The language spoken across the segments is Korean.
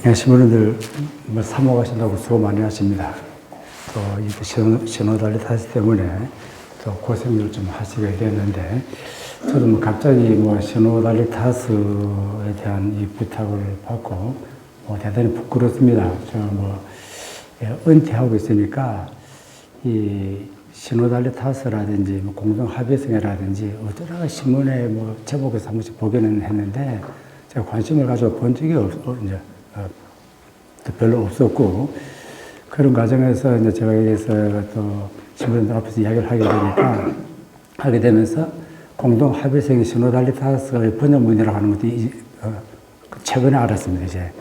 네, 신부님들 사모하신다고 수고 많이 하십니다. 또 이 신호달리 타시 때문에 또 고생을 좀 하시게 됐는데, 저도 갑자기 신호달리 타스에 대한 이 부탁을 받고 대단히 부끄럽습니다. 은퇴하고 있으니까 이 신호달리 타스라든지 공동 합의성이라든지 어쩌다가 신문에 제목에서 한 번씩 보기는 했는데, 제가 관심을 가지고 본 적이 별로 없었고, 그런 과정에서 제가 여기서 또 신부님들 앞에서 이야기를 하게 되면서 공동 합의성이 신호달리 타스의 번역문이라고 하는 것도 최근에 알았습니다.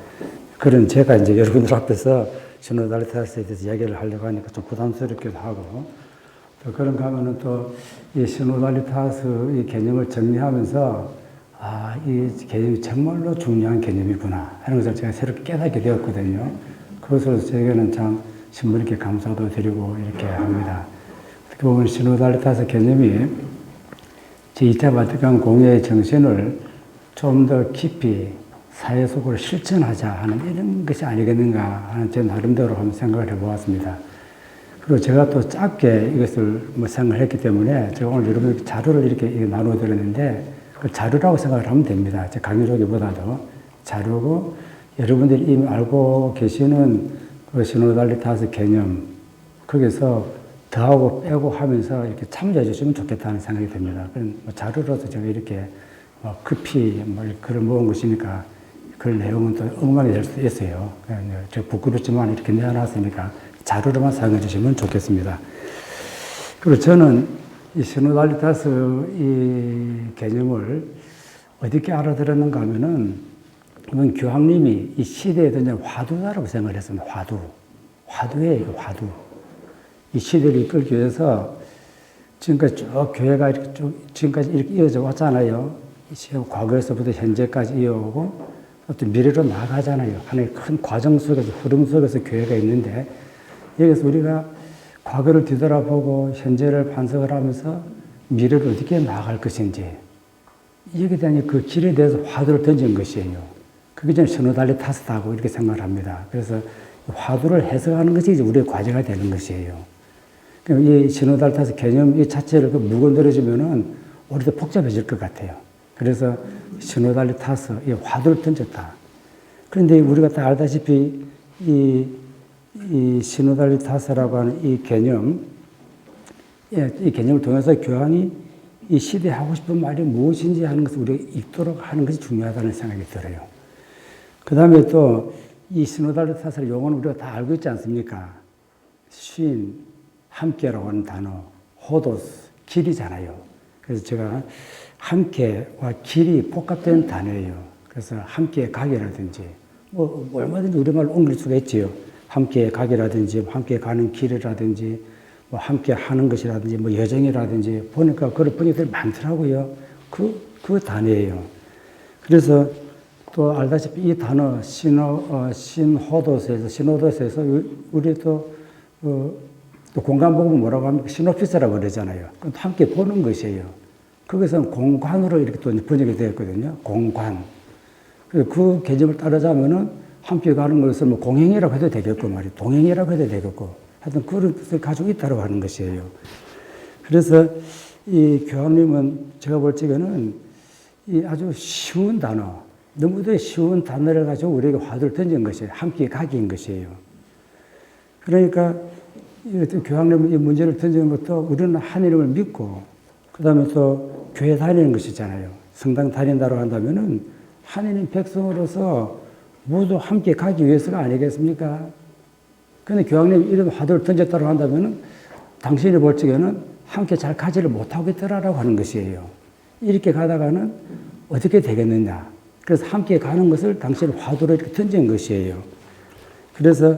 그런 제가 여러분들 앞에서 신호달리 타스에 대해서 이야기를 하려고 하니까 좀 부담스럽기도 하고, 또 그런가 하면은 또 이 신호달리 타스 이 개념을 정리하면서 이 개념이 정말로 중요한 개념이구나 하는 것을 제가 새롭게 깨닫게 되었거든요. 그것으로 제게는 참 신부님께 감사도 드리고 이렇게 합니다. 어떻게 보면 신호달리 타스 개념이 제2차 바티칸 공예의 정신을 좀 더 깊이 사회 속으로 실천하자 하는 이런 것이 아니겠는가 하는 제 나름대로 한번 생각을 해보았습니다. 그리고 제가 또 짧게 이것을 생각을 했기 때문에 제가 오늘 여러분에게 자료를 이렇게 나누어 드렸는데, 그 자료라고 생각을 하면 됩니다. 제 강의로기보다도 자료고, 여러분들이 이미 알고 계시는 그 신호달리 타스 개념, 거기서 더하고 빼고 하면서 이렇게 참조해 주시면 좋겠다는 생각이 듭니다. 그런 자료로서 제가 이렇게 급히 글을 모은 것이니까 그런 내용은 또 엉망이 될 수도 있어요. 제가 부끄럽지만 이렇게 내어놨으니까 자료로만 사용해 주시면 좋겠습니다. 그리고 저는 이 신호달리 타스 이 개념을 어떻게 알아들었는가 하면은, 이번 교황님이 이 시대에 던진 화두다라고 생각을 했습니다. 화두예요, 화두. 이 시대를 이끌기 위해서 지금까지 쭉 교회가 이렇게 지금까지 이렇게 이어져 왔잖아요. 과거에서부터 현재까지 이어오고 또 미래로 나가잖아요. 하나의 큰 과정 속에서, 흐름 속에서 교회가 있는데, 여기서 우리가 과거를 뒤돌아보고 현재를 반성을 하면서 미래를 어떻게 나아갈 것인지, 여기에 대한 그 길에 대해서 화두를 던진 것이에요. 그게 저는 신호달리 타스다고 이렇게 생각을 합니다. 그래서 화두를 해석하는 것이 이제 우리의 과제가 되는 것이에요. 이 신호달리 타스 개념 이 자체를 무건드려주면은 오히려 더 복잡해질 것 같아요. 그래서 신호달리 타스, 이 화두를 던졌다. 그런데 우리가 다 알다시피 이 신호달리 타스라고 하는 이 개념, 이 개념을 통해서 교황이 이 시대에 하고 싶은 말이 무엇인지 하는 것을 우리가 읽도록 하는 것이 중요하다는 생각이 들어요. 그 다음에 또 이 신호달리 타스의 용어는 우리가 다 알고 있지 않습니까? 신, 함께라고 하는 단어, 호도스, 길이잖아요. 그래서 제가 함께와 길이 복합된 단어예요. 그래서 함께 가기라든지, 얼마든지 우리말로 옮길 수가 있지요. 함께 가기라든지, 함께 가는 길이라든지, 함께 하는 것이라든지, 여정이라든지, 보니까 그런 번역들이 많더라고요. 그 단어예요. 그래서 또 알다시피 이 단어, 신호도스에서 우리 또 공간복음은 뭐라고 합니까? 시놉시스라고 그러잖아요. 그럼 함께 보는 것이에요. 거기서는 공관으로 이렇게 또 번역이 되었거든요. 공관. 그 개념을 따르자면은 함께 가는 것을 공행이라고 해도 되겠고 말이에요. 동행이라고 해도 되겠고. 하여튼 그런 뜻을 가지고 있다고 하는 것이에요. 그래서 이 교황님은 제가 볼 적에는 이 아주 쉬운 단어, 너무도 쉬운 단어를 가지고 우리에게 화두를 던진 것이에요. 함께 가기인 것이에요. 그러니까 교황님은 이 문제를 던지는 것도 우리는 하나님을 믿고, 그 다음에 또 교회 다니는 것이잖아요. 성당 다닌다고 한다면은 하나님 백성으로서 모두 함께 가기 위해서가 아니겠습니까? 그런데 교황님이 이런 화두를 던졌다고 한다면은 당신이 볼 적에는 함께 잘 가지를 못하겠더라라고 하는 것이에요. 이렇게 가다가는 어떻게 되겠느냐. 그래서 함께 가는 것을 당신의 화두로 이렇게 던진 것이에요. 그래서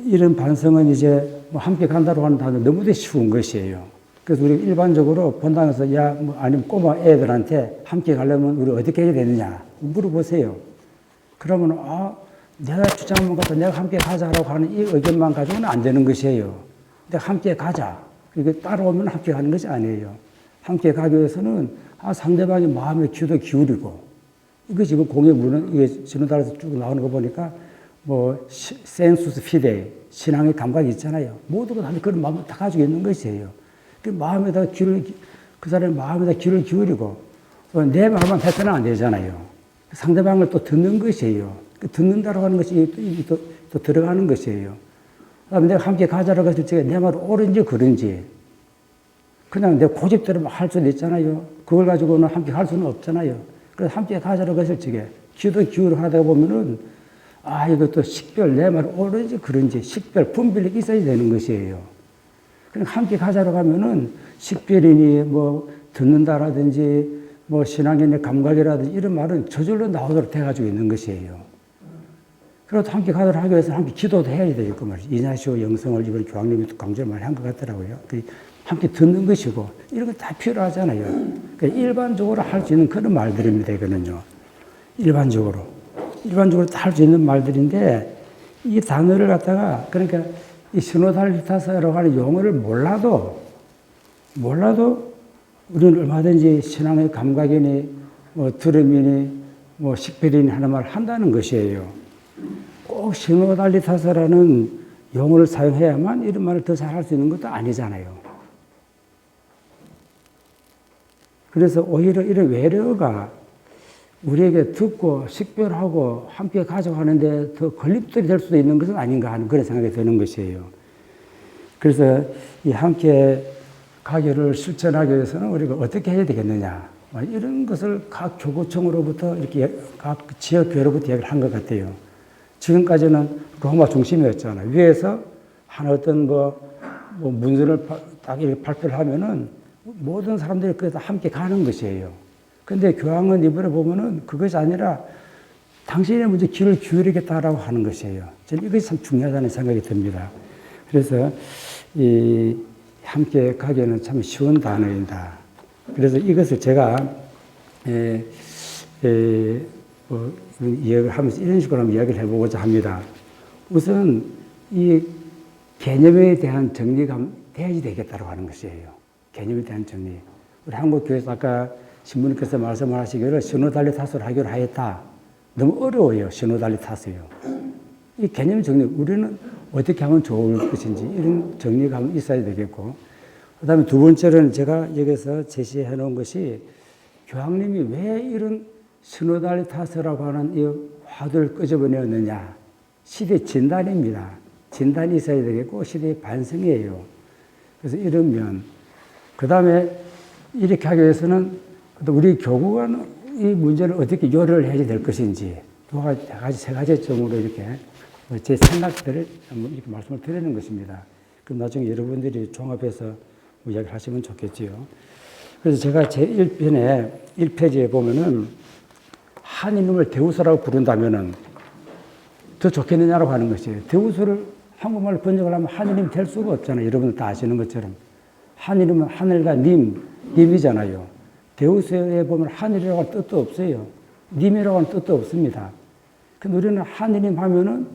이런 반성은 이제 함께 간다고 하는 단어 너무도 쉬운 것이에요. 그래서 우리 일반적으로 본당에서 아니면 꼬마 애들한테 함께 가려면 우리 어떻게 해야 되느냐 물어보세요. 그러면 내가 주장만 가서 내가 함께 가자라고 하는 이 의견만 가지고는 안 되는 것이에요. 근데 함께 가자. 이게 따라오면 함께 가는 것이 아니에요. 함께 가기 위해서는 상대방의 마음의 귀도 기울이고, 이거 지금 공의 문은 이게 신호달에서 쭉 나오는 거 보니까 뭐 센수스 피데 신앙의 감각이 있잖아요. 모두가 다 그런 마음을 다 가지고 있는 것이에요. 그 마음에다 그 사람의 마음에다 귀를 기울이고 내 말만 해서는 안 되잖아요. 상대방을 또 듣는 것이에요. 듣는다고 하는 것이 또 들어가는 것이에요. 그다음에 내가 함께 가자라고 했을 때 내 말이 옳은지 그른지 그냥 내 고집대로 할 수도 있잖아요. 그걸 가지고는 함께 할 수는 없잖아요. 그래서 함께 가자라고 했을 적에 귀도 기울여 하다 보면은 이것도 식별 내 말이 옳은지 그른지 식별 분별이 있어야 되는 것이에요. 그러니까 함께 가자라고 하면은 식별이니 뭐 듣는다라든지 뭐 신앙인의 감각이라든지 이런 말은 저절로 나오도록 돼가지고 있는 것이에요. 그래도 함께 가도록 하기 위해서 함께 기도도 해야 되겠고 그 말이죠. 이냐시오 영성을 이번 교황님이 강조를 많이 한 것 같더라고요. 함께 듣는 것이고 이런 거 다 필요하잖아요. 그러니까 일반적으로 할 수 있는 그런 말들입니다. 이거는요. 일반적으로 다 할 수 있는 말들인데 이 단어를 갖다가 그러니까 이 시노달리타스라고 하는 용어를 몰라도 우리는 얼마든지 신앙의 감각이니 뭐 들음이니 뭐 식별이니 하는 말을 한다는 것이에요. 꼭 시노달리타스라는 용어를 사용해야만 이런 말을 더 잘 할 수 있는 것도 아니잖아요. 그래서 오히려 이런 외래어가 우리에게 듣고 식별하고 함께 가져가는데 더 걸림돌이 될 수도 있는 것은 아닌가 하는 그런 생각이 드는 것이에요. 그래서 이 함께 가기를 실천하기 위해서는 우리가 어떻게 해야 되겠느냐. 이런 것을 각 교구청으로부터 이렇게 각 지역교회로부터 이야기를 한 것 같아요. 지금까지는 그것만 중심이었잖아요. 위에서 한 어떤 문서를 딱 이렇게 발표를 하면은 모든 사람들이 그래서 함께 가는 것이에요. 근데 교황은 이번에 보면은 그것이 아니라 당신이 먼저 귀를 기울이겠다라고 하는 것이에요. 저는 이것이 참 중요하다는 생각이 듭니다. 그래서 이 함께 가기는 참 쉬운 단어이다. 그래서 이것을 제가 이야기를 하면서 이런 식으로 한번 이야기를 해보고자 합니다. 우선 이 개념에 대한 정리가 돼야지 되겠다고 하는 것이에요. 개념에 대한 정리. 우리 한국교회에서 아까 신부님께서 말씀하시기를 시노달리타스를 하기로 하였다. 너무 어려워요. 시노달리타스요. 이 개념 정리, 우리는 어떻게 하면 좋을 것인지 이런 정리가 있어야 되겠고, 그 다음에 두 번째는 제가 여기서 제시해 놓은 것이 교황님이 왜 이런 시노달리타스라고 하는 이 화두를 끄집어내었느냐. 시대 진단입니다. 진단이 있어야 되겠고 시대의 반성이에요. 그래서 이런 면, 그 다음에 이렇게 하기 위해서는 우리 교구가 이 문제를 어떻게 요리를 해야 될 것인지 세 가지 점으로 이렇게 제 생각들을 한번 이렇게 말씀을 드리는 것입니다. 그럼 나중에 여러분들이 종합해서 이야기를 하시면 좋겠지요. 그래서 제가 제 1편에 1페이지에 보면은 한 이름을 데우스라고 부른다면은 더 좋겠느냐라고 하는 것이에요. 데우스를 한국말로 번역을 하면 한 이름이 될 수가 없잖아요. 여러분들 다 아시는 것처럼. 한 이름은 하늘과 님이잖아요. 데우스에 보면 하늘이라고 할 뜻도 없어요. 님이라고 하는 뜻도 없습니다. 근데 우리는 하느님 하면은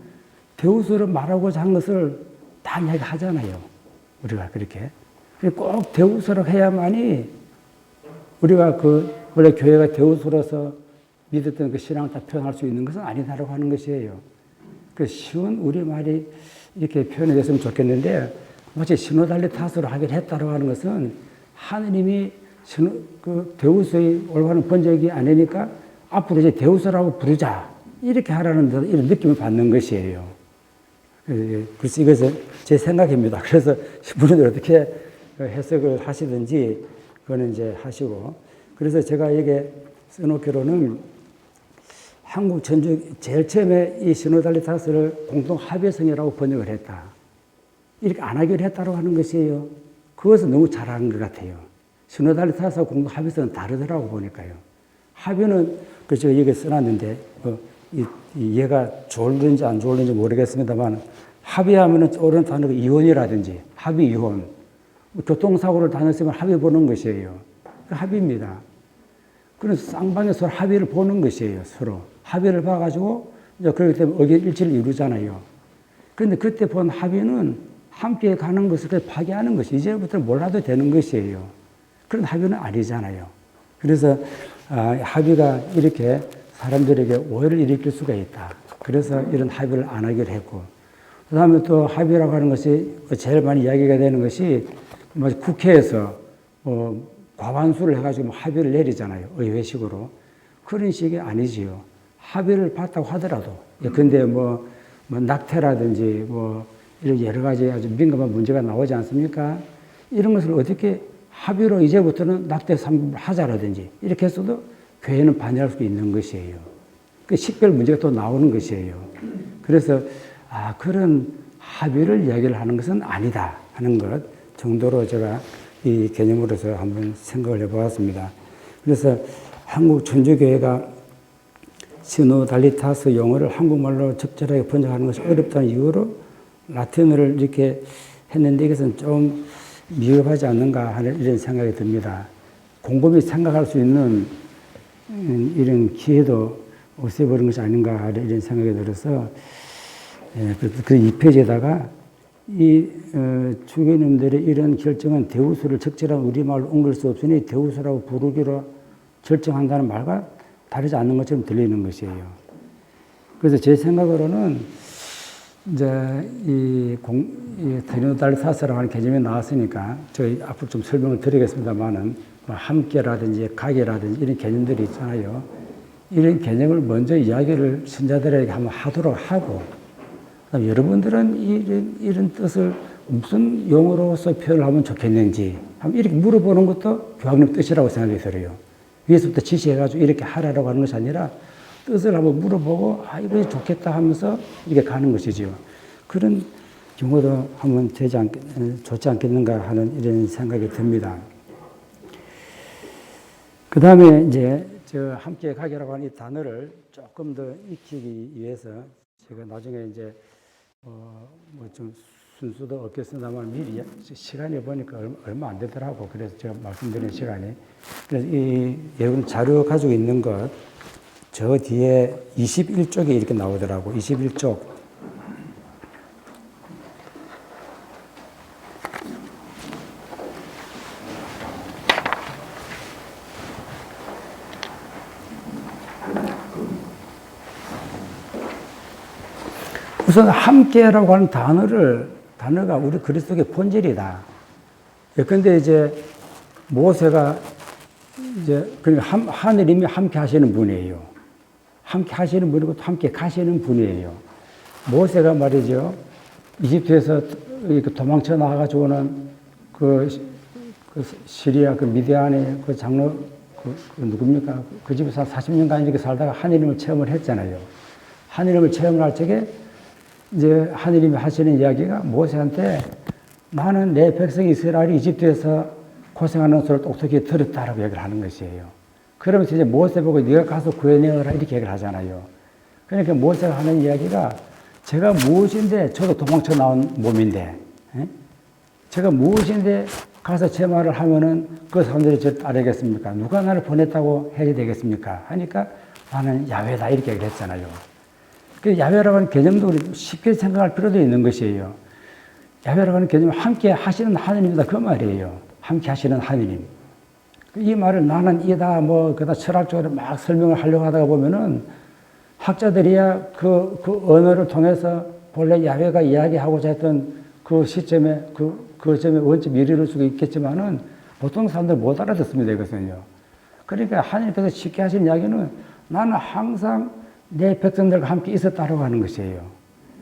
데우스를 말하고자 한 것을 다 이야기하잖아요. 우리가 그렇게. 꼭 데우스라고 해야만이 우리가 원래 교회가 데우스로서 믿었던 그 신앙을 다 표현할 수 있는 것은 아니다라고 하는 것이에요. 그 쉬운 우리말이 이렇게 표현이 됐으면 좋겠는데, 마치 시노달리타스로 하기로 했다라고 하는 것은 하느님이 데우스의 올바른 번역이 아니니까 앞으로 이제 데우스라고 부르자. 이렇게 하라는 이런 느낌을 받는 것이에요. 그래서 이것은 제 생각입니다. 그래서 분들이 어떻게 해석을 하시든지 그거는 이제 하시고. 그래서 제가 여기 써놓기로는 한국 전주 제일 처음에 이 시노달리타스를 공동 합의성이라고 번역을 했다. 이렇게 안 하기로 했다고 하는 것이에요. 그것은 너무 잘하는 것 같아요. 시노달리타스하고 공동 합의성은 다르더라고 보니까요. 합의는 제가 여기 써놨는데 얘가 좋을는지 안 좋을는지 모르겠습니다만 합의하면은 옳은 단어가 이혼이라든지 합의 이혼, 교통사고를 다녔으면 합의 보는 것이에요. 합의입니다. 그래서 쌍방에 서로 합의를 보는 것이에요. 서로 합의를 봐가지고 이제 그렇기 때문에 의견 일치를 이루잖아요. 그런데 그때 본 합의는 함께 가는 것을 파괴하는 것이 이제부터는 몰라도 되는 것이에요. 그런 합의는 아니잖아요. 그래서 합의가 이렇게 사람들에게 오해를 일으킬 수가 있다. 그래서 이런 합의를 안 하기로 했고, 그 다음에 또 합의라고 하는 것이 제일 많이 이야기가 되는 것이 국회에서 과반수를 해가지고 합의를 내리잖아요. 의회식으로. 그런 식이 아니지요. 합의를 봤다고 하더라도. 근데 낙태라든지 이런 여러 가지 아주 민감한 문제가 나오지 않습니까? 이런 것을 어떻게 합의로 이제부터는 낙태 3급을 하자라든지 이렇게 했어도 교회는 반대할 수 있는 것이에요. 그 식별 문제가 또 나오는 것이에요. 그래서 그런 합의를 이야기를 하는 것은 아니다 하는 것 정도로 제가 이 개념으로서 한번 생각을 해보았습니다. 그래서 한국 천주교회가 시노달리타스 용어를 한국말로 적절하게 번역하는 것이 어렵다는 이유로 라틴어를 이렇게 했는데 이것은 좀 미흡하지 않는가 하는 이런 생각이 듭니다. 곰곰이 생각할 수 있는 이런 기회도 없애버린 것이 아닌가 하는 이런 생각이 들어서 그 2페이지에다가 이 주교님들의 이런 결정은 대우수를 적절한 우리말로 옮길 수 없으니 대우수라고 부르기로 결정한다는 말과 다르지 않는 것처럼 들리는 것이에요. 그래서 제 생각으로는 이제 이 디노달타스라고 하는 개념이 나왔으니까 저희 앞으로 좀 설명을 드리겠습니다만은 함께라든지 각이라든지 이런 개념들이 있잖아요. 이런 개념을 먼저 이야기를 신자들에게 한번 하도록 하고 여러분들은 이런 뜻을 무슨 용어로서 표현을 하면 좋겠는지 한번 이렇게 물어보는 것도 교황님 뜻이라고 생각이 들어요. 위에서부터 지시해가지고 이렇게 하라고 하는 것이 아니라 뜻을 한번 물어보고 이거 좋겠다 하면서 이렇게 가는 것이지요. 그런 경우도 한번 좋지 않겠는가 하는 이런 생각이 듭니다. 그 다음에 이제 저 함께 가기라고 하는 이 단어를 조금 더 익히기 위해서 제가 나중에 이제 좀 순수도 없겠습니다만 미리 시간이 보니까 얼마 안 되더라고. 그래서 제가 말씀드린 시간이. 그래서 여러분 자료 가지고 있는 것, 저 뒤에 21쪽에 이렇게 나오더라고. 21쪽. 우선 함께라고 하는 단어가 우리 그리스도의 본질이다. 근데 이제 모세가 그러니까 하느님이 함께 하시는 분이에요. 함께 하시는 분이고 함께 가시는 분이에요. 모세가 말이죠. 이집트에서 도망쳐 나가가지고는 그 시리아 미디안의 그 장로 누굽니까? 그 집에서 40년간 이렇게 살다가 하느님을 체험을 했잖아요. 하느님을 체험을 할 적에 이제 하느님이 하시는 이야기가 모세한테 나는 내 백성 이스라엘이 이집트에서 고생하는 소리를 똑똑히 들었다라고 얘기를 하는 것이에요. 그러면서 이제 모세 보고 네가 가서 구해내어라 이렇게 얘기를 하잖아요. 그러니까 모세가 하는 이야기가 제가 무엇인데 저도 도망쳐 나온 몸인데 제가 무엇인데 가서 제 말을 하면은 그 사람들이 저를 따르겠습니까? 누가 나를 보냈다고 해야 되겠습니까? 하니까 나는 야훼다 이렇게 얘기를 했잖아요. 그 야훼라고 하는 개념도 우리 쉽게 생각할 필요도 있는 것이에요. 야훼라고 하는 개념은 함께 하시는 하느님이다 그 말이에요. 함께 하시는 하느님. 이 말을 나는 이다 그다 철학적으로 막 설명을 하려고 하다가 보면은 학자들이야 그 언어를 통해서 본래 야훼가 이야기하고자 했던 그 시점에 그 점에 원점 이르를 수가 있겠지만은 보통 사람들 못 알아듣습니다 이것은요. 그러니까 하느님께서 쉽게 하신 이야기는 나는 항상 내 백성들과 함께 있었다라고 하는 것이에요.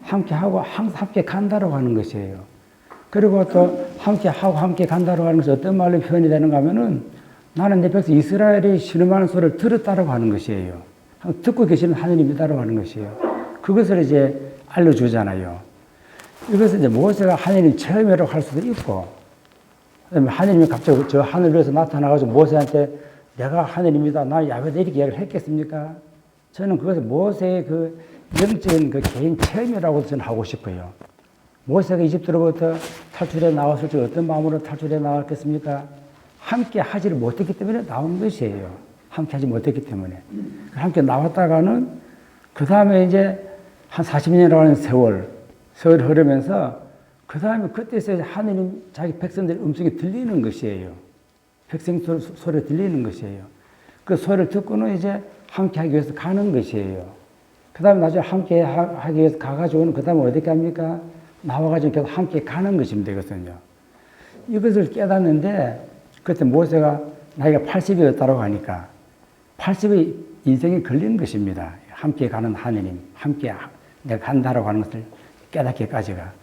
함께 하고 항상 함께 간다라고 하는 것이에요. 그리고 또 함께 하고 함께 간다라고 하는 것이 어떤 말로 표현이 되는가 하면은 나는 내 백성 이스라엘이 신음하는 소리를 들었다라고 하는 것이에요. 듣고 계시는 하느님이다라고 하는 것이에요. 그것을 이제 알려주잖아요. 이것을 이제 모세가 하느님 체험이라고 할 수도 있고, 그다음에 하느님이 갑자기 저 하늘에서 나타나가지고 모세한테 내가 하느님이다, 나 야훼다 이렇게 이야기를 했겠습니까? 저는 그것을 모세의 그 영적인 그 개인 체험이라고 저는 하고 싶어요. 모세가 이집트로부터 탈출해 나왔을 때 어떤 마음으로 탈출해 나왔겠습니까? 함께 하지를 못했기 때문에 나온 것이에요. 함께 하지 못했기 때문에. 함께 나왔다가는 그 다음에 이제 한 40년이라고 하는 세월이 흐르면서 그 다음에 그때서 하느님 자기 백성들의 음성이 들리는 것이에요. 백성 소리 들리는 것이에요. 그 소리를 듣고는 이제 함께 하기 위해서 가는 것이에요. 그 다음에 나중에 함께 하기 위해서 가가지고는 그 다음에 어디 갑니까? 나와가지고 계속 함께 가는 것이면 되거든요. 이것을 깨닫는데 그때 모세가 나이가 80이었다고 하니까 80의 인생이 걸리는 것입니다. 함께 가는 하느님, 함께 내가 간다라고 하는 것을 깨닫기까지가.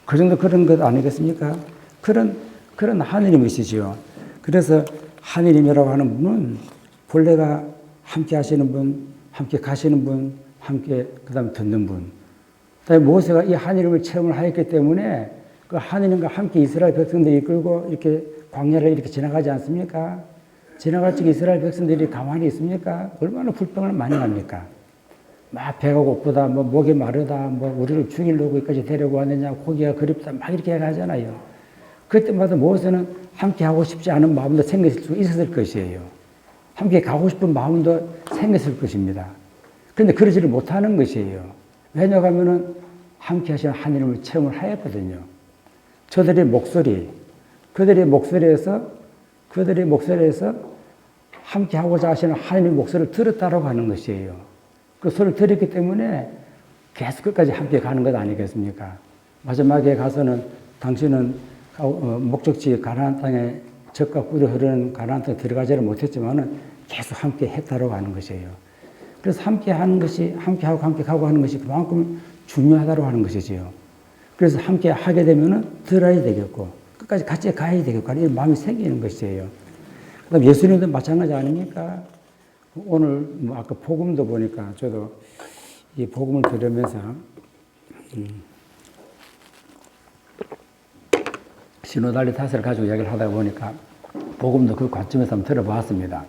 그 정도 그런 것 아니겠습니까? 그런 하느님이시지요. 그래서 하느님이라고 하는 분은 본래가 함께 하시는 분, 함께 가시는 분, 함께 그 다음에 듣는 분. 그다음에 모세가 이 하느님을 체험을 하였기 때문에 그 하느님과 함께 이스라엘 백성들이 이끌고 이렇게 광야를 이렇게 지나가지 않습니까? 지나갈 적에 이스라엘 백성들이 가만히 있습니까? 얼마나 불평을 많이 합니까? 막 배가 고프다, 뭐 목이 마르다, 뭐 우리를 죽이려고 여기까지 데리고 왔느냐, 고기가 그립다, 막 이렇게 하잖아요. 그때마다 모세는 함께 하고 싶지 않은 마음도 생겼을 수 있었을 것이에요. 함께 가고 싶은 마음도 생겼을 것입니다. 그런데 그러지를 못하는 것이에요. 왜냐하면은 함께 하시는 하느님을 체험을 하였거든요. 그들의 목소리에서 함께 하고자 하시는 하느님의 목소리를 들었다라고 하는 것이에요. 그 소리를 들었기 때문에 계속 끝까지 함께 가는 것 아니겠습니까? 마지막에 가서는 당신은 목적지 가나안 땅에 젖과 꿀이 흐르는 가나안 땅에 들어가지를 못했지만은 계속 함께 했다라고 하는 것이에요. 그래서 함께 하는 것이, 함께하고 함께 가고 하는 것이 그만큼 중요하다고 하는 것이지요. 그래서 함께 하게 되면은 들어야 되겠고, 끝까지 같이 가야 되겠고, 이런 마음이 생기는 것이에요. 그 다음 예수님도 마찬가지 아닙니까? 오늘, 아까 복음도 보니까 저도 이 복음을 들으면서, 신호달리 탓을 가지고 이야기를 하다 보니까 복음도 그 관점에서 한번 들어봤습니다.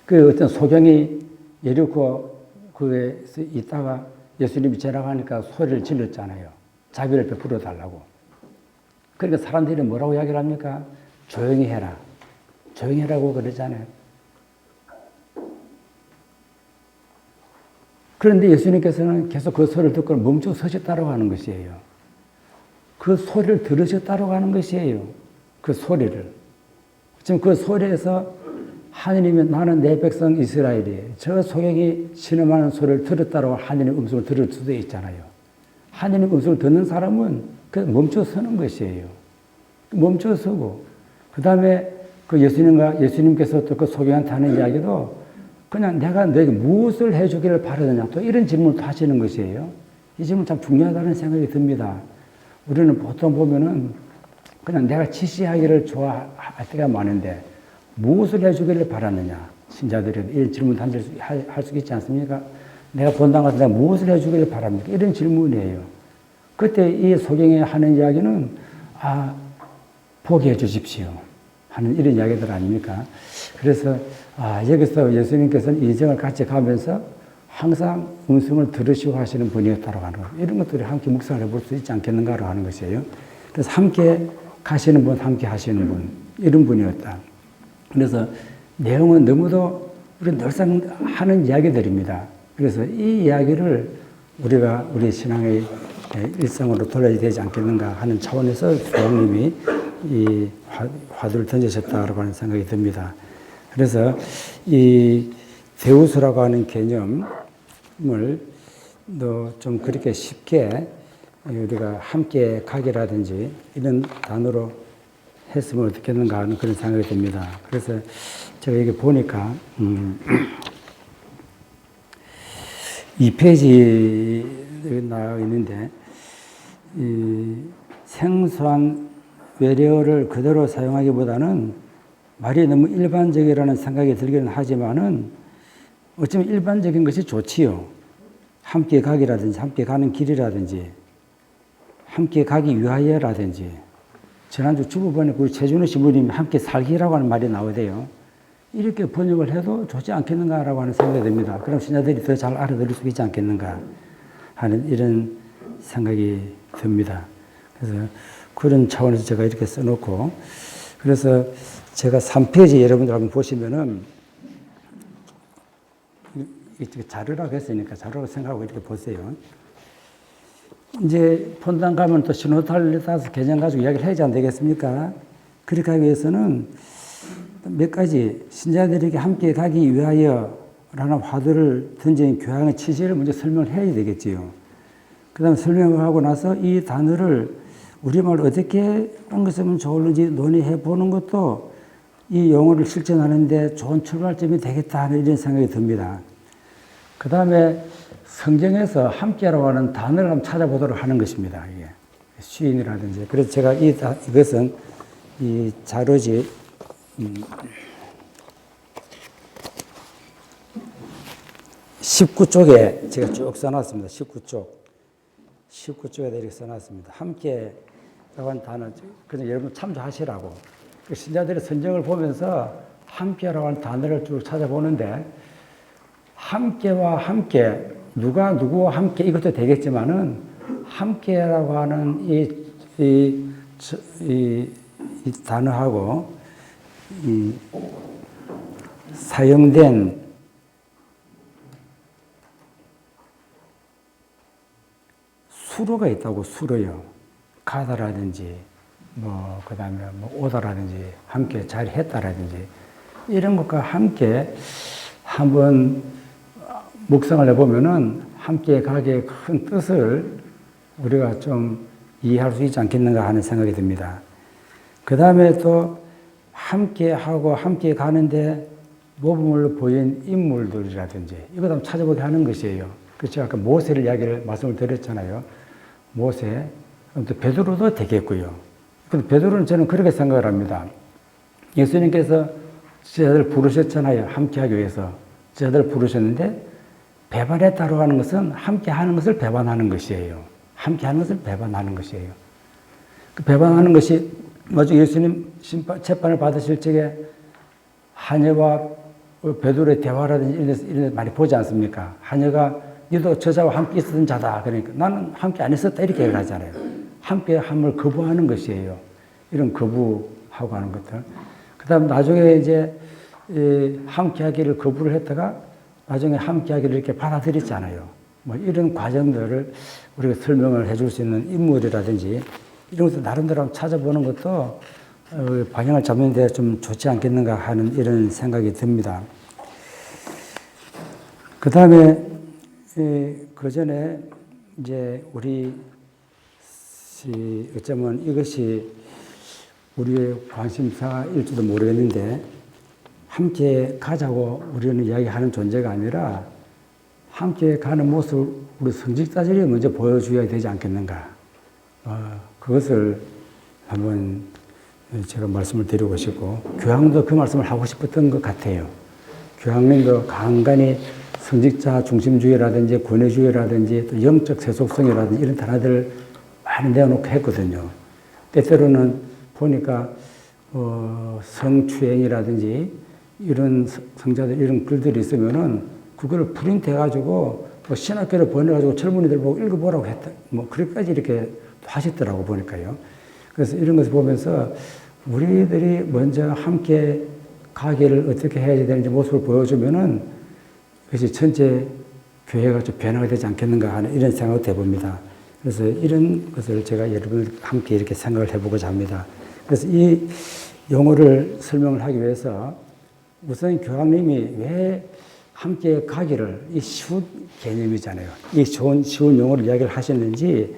그 어떤 소경이 예리코 그에 있다가 예수님이 지나가니까 소리를 질렀잖아요. 자비를 베풀어 달라고. 그러니까 사람들이 뭐라고 이야기를 합니까? 조용히 해라. 조용히 하라고 그러잖아요. 그런데 예수님께서는 계속 그 소리를 듣고 멈춰 서셨다고 하는 것이에요. 그 소리를 들으셨다고 하는 것이에요. 그 소리를. 지금 그 소리에서 하느님이 나는 내 백성 이스라엘이 저 소경이 신음하는 소리를 들었다고 하느님 음성을 들을 수도 있잖아요. 하느님 음성을 듣는 사람은 그 멈춰 서는 것이에요. 멈춰 서고 그 다음에 그 예수님께서 또 그 소경한테 하는 이야기도 그냥 내가 너에게 무엇을 해주기를 바라느냐 또 이런 질문을 하시는 것이에요. 이 질문 참 중요하다는 생각이 듭니다. 우리는 보통 보면은 그냥 내가 지시하기를 좋아할 때가 많은데 무엇을 해주기를 바라느냐 신자들이 이런 질문 할 수 있지 않습니까? 내가 본당 가서 내가 무엇을 해주기를 바랍니까? 이런 질문이에요. 그때 이 소경이 하는 이야기는 보게 해주십시오 하는 이런 이야기들 아닙니까? 그래서 여기서 예수님께서는 인생을 같이 가면서 항상 음성을 들으시고 하시는 분이었다고 하는 것. 이런 것들이 함께 묵상을 해볼 수 있지 않겠는가라고 하는 것이에요. 그래서 함께 가시는 분, 함께 하시는 분, 이런 분이었다. 그래서 내용은 너무도 우리 늘상 하는 이야기들입니다. 그래서 이 이야기를 우리가 우리 신앙의 일상으로 돌려야 되지 않겠는가 하는 차원에서 부장님이 이 화두를 던지셨다고 하는 생각이 듭니다. 그래서 이 데우스라고 하는 개념을 좀 그렇게 쉽게 우리가 함께 가기라든지 이런 단어로 했으면 어떻겠는가 하는 그런 생각이 듭니다. 그래서 제가 여기 보니까 2페이지에 나와 있는데 이 생소한 외래어를 그대로 사용하기보다는 말이 너무 일반적이라는 생각이 들기는 하지만은 어쩌면 일반적인 것이 좋지요. 함께 가기라든지 함께 가는 길이라든지 함께 가기 위하여라든지 지난주 주부번에 우리 최준호 신부님이 함께 살기라고 하는 말이 나오대요. 이렇게 번역을 해도 좋지 않겠는가라고 하는 생각이 듭니다. 그럼 신자들이 더 잘 알아들을 수 있지 않겠는가 하는 이런 생각이 듭니다. 그래서 그런 차원에서 제가 이렇게 써놓고 그래서 제가 3페이지 여러분들 한번 보시면은 자료라고 했으니까 자료라고 생각하고 이렇게 보세요. 이제 본당 가면 또 신호탄을 따서 개념 가지고 이야기를 해야지 안 되겠습니까? 그렇게 하기 위해서는 몇 가지 신자들에게 함께 가기 위하여 하는 화두를 던진 교양의 취지를 먼저 설명을 해야 되겠지요. 그 다음에 설명을 하고 나서 이 단어를 우리말로 어떻게 옮겨쓰면 좋을지 논의해 보는 것도 이 용어를 실천하는데 좋은 출발점이 되겠다 하는 이런 생각이 듭니다. 그 다음에 성경에서 함께라고 하는 단어를 한번 찾아보도록 하는 것입니다. 이게 시인이라든지. 그래서 제가 이것은 이 자료지 19쪽에 제가 쭉 써놨습니다. 19쪽에 이렇게 써놨습니다. 함께라고 하는 단어, 그냥 여러분 참조하시라고. 신자들의 성경을 보면서 함께라고 하는 단어를 쭉 찾아보는데, 함께와 함께, 누가 누구와 함께 이것도 되겠지만은, 함께라고 하는 이 단어하고, 사용된 수로가 있다고, 수로요. 가다라든지, 그 다음에 오다라든지, 함께 자리했다라든지, 이런 것과 함께 한번 묵상을 해보면은 함께 가기의 큰 뜻을 우리가 좀 이해할 수 있지 않겠는가 하는 생각이 듭니다. 그 다음에 또 함께 하고 함께 가는데 모범을 보인 인물들이라든지, 이것 한번 찾아보게 하는 것이에요. 그래서 제가 아까 모세를 말씀을 드렸잖아요. 모세, 또 베드로도 되겠고요. 근데 베드로는 저는 그렇게 생각을 합니다. 예수님께서 제자들 부르셨잖아요. 함께 하기 위해서. 제자들 부르셨는데, 배반했다고 하는 것은 함께 하는 것을 배반하는 것이에요. 함께 하는 것을 배반하는 것이에요. 그 배반하는 것이, 나중에 예수님 재판을 받으실 적에 하녀와 베드로의 대화라든지 이런 데 많이 보지 않습니까? 하녀가 너도 저자와 함께 있었던 자다. 그러니까 나는 함께 안 있었다. 이렇게 얘기를 하잖아요. 함께 함을 거부하는 것이에요. 이런 거부하고 하는 것들. 그 다음 나중에 이제 함께 하기를 거부를 했다가 나중에 함께 하기를 이렇게 받아들였잖아요. 이런 과정들을 우리가 설명을 해줄 수 있는 인물이라든지 이런 것도 나름대로 찾아보는 것도 방향을 잡는 데 좀 좋지 않겠는가 하는 이런 생각이 듭니다. 그 다음에 그 전에 이제 우리 어쩌면 이것이 우리의 관심사일지도 모르겠는데, 함께 가자고 우리는 이야기하는 존재가 아니라 함께 가는 모습을 우리 성직자들이 먼저 보여줘야 되지 않겠는가. 그것을 한번 제가 말씀을 드리고 싶고, 교황도 그 말씀을 하고 싶었던 것 같아요. 교황님도 간간히 성직자 중심주의라든지 권위주의라든지 또 영적 세속성이라든지 이런 단어들을 많이 내어놓고 했거든요. 때때로는 보니까 성추행이라든지 이런 성자들 이런 글들이 있으면은 그거를 프린트해가지고 신학교를 보내가지고 젊은이들 보고 읽어보라고 했다. 그렇게까지 이렇게 하셨더라고 보니까요. 그래서 이런 것을 보면서 우리들이 먼저 함께 가기를 어떻게 해야 되는지 모습을 보여주면은 그것이 전체 교회가 좀 변화가 되지 않겠는가 하는 이런 생각을 해봅니다. 그래서 이런 것을 제가 여러분과 함께 이렇게 생각을 해보고자 합니다. 그래서 이 용어를 설명을 하기 위해서 우선 교황님이 왜 함께 가기를, 이 쉬운 개념이잖아요. 이 쉬운 용어를 이야기를 하셨는지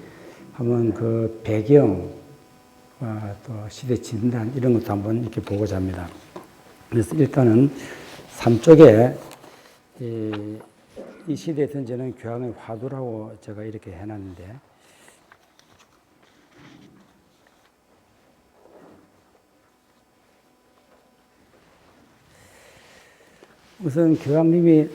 한번 그 배경, 또 시대 진단 이런 것도 한번 이렇게 보고자 합니다. 그래서 일단은 3쪽에 이 시대에 던지는 교황의 화두라고 제가 이렇게 해놨는데, 우선 교황님이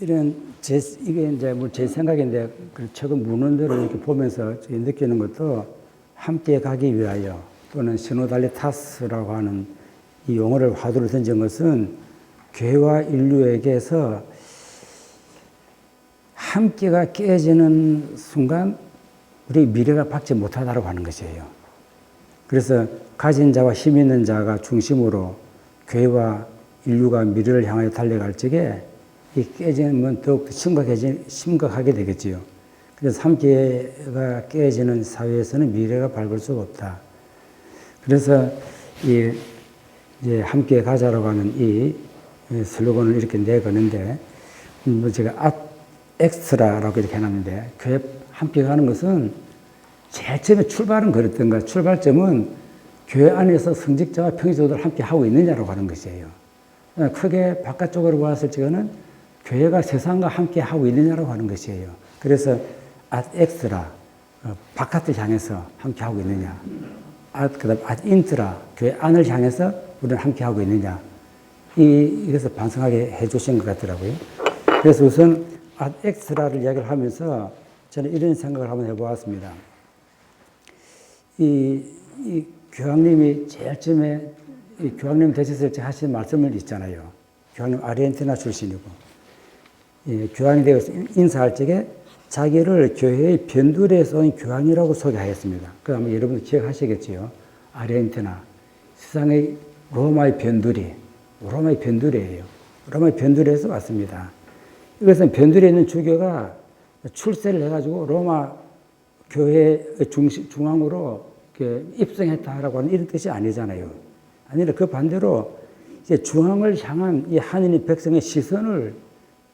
이게 이제 뭐 제 생각인데, 최근 문헌들을 이렇게 보면서 느끼는 것도 함께 가기 위하여 또는 시노달리타스라고 하는 이 용어를 화두를 던진 것은 교회와 인류에게서 함께가 깨지는 순간 우리 미래가 밝지 못하다고 하는 것이에요. 그래서 가진 자와 힘 있는 자가 중심으로 교회와 인류가 미래를 향하여 달려갈 적에 이 깨지면 더욱 심각하게 되겠지요. 그래서 함께가 깨지는 사회에서는 미래가 밝을 수가 없다. 그래서 이제 함께 가자라고 하는 이 슬로건을 이렇게 내거는데, 뭐 제가 앗 엑스트라라고 이렇게 해놨는데, 교회 함께 가는 것은 제일 처음에 출발은 그랬던가, 출발점은 교회 안에서 성직자와 평신도들 함께 하고 있느냐라고 하는 것이에요. 크게 바깥쪽으로 봤을 적에는 교회가 세상과 함께 하고 있느냐라고 하는 것이에요. 그래서 앗 엑스트라, 바깥을 향해서 함께 하고 있느냐. 그다음 앗 인트라, 교회 안을 향해서 우리는 함께 하고 있느냐. 이것을 반성하게 해주신 것 같더라고요. 그래서 우선 앗 엑스트라를 이야기를 하면서 저는 이런 생각을 한번 해보았습니다. 이 교황님이 제일 처음에 교황님 되셨을 때 하신 말씀을 있잖아요. 교황님 아르헨티나 출신이고, 교황이 되어서 인사할 적에 자기를 교회의 변두리에서 온 교황이라고 소개하였습니다. 그 아마 여러분도 기억하시겠지요. 아르헨티나, 세상의 로마의 변두리예요. 로마의 변두리에서 왔습니다. 이것은 변두리에 있는 주교가 출세를 해가지고 로마 교회의 중앙으로 입성했다라고 하는 이런 뜻이 아니잖아요. 아니라 그 반대로 이제 중앙을 향한 이 하느님 백성의 시선을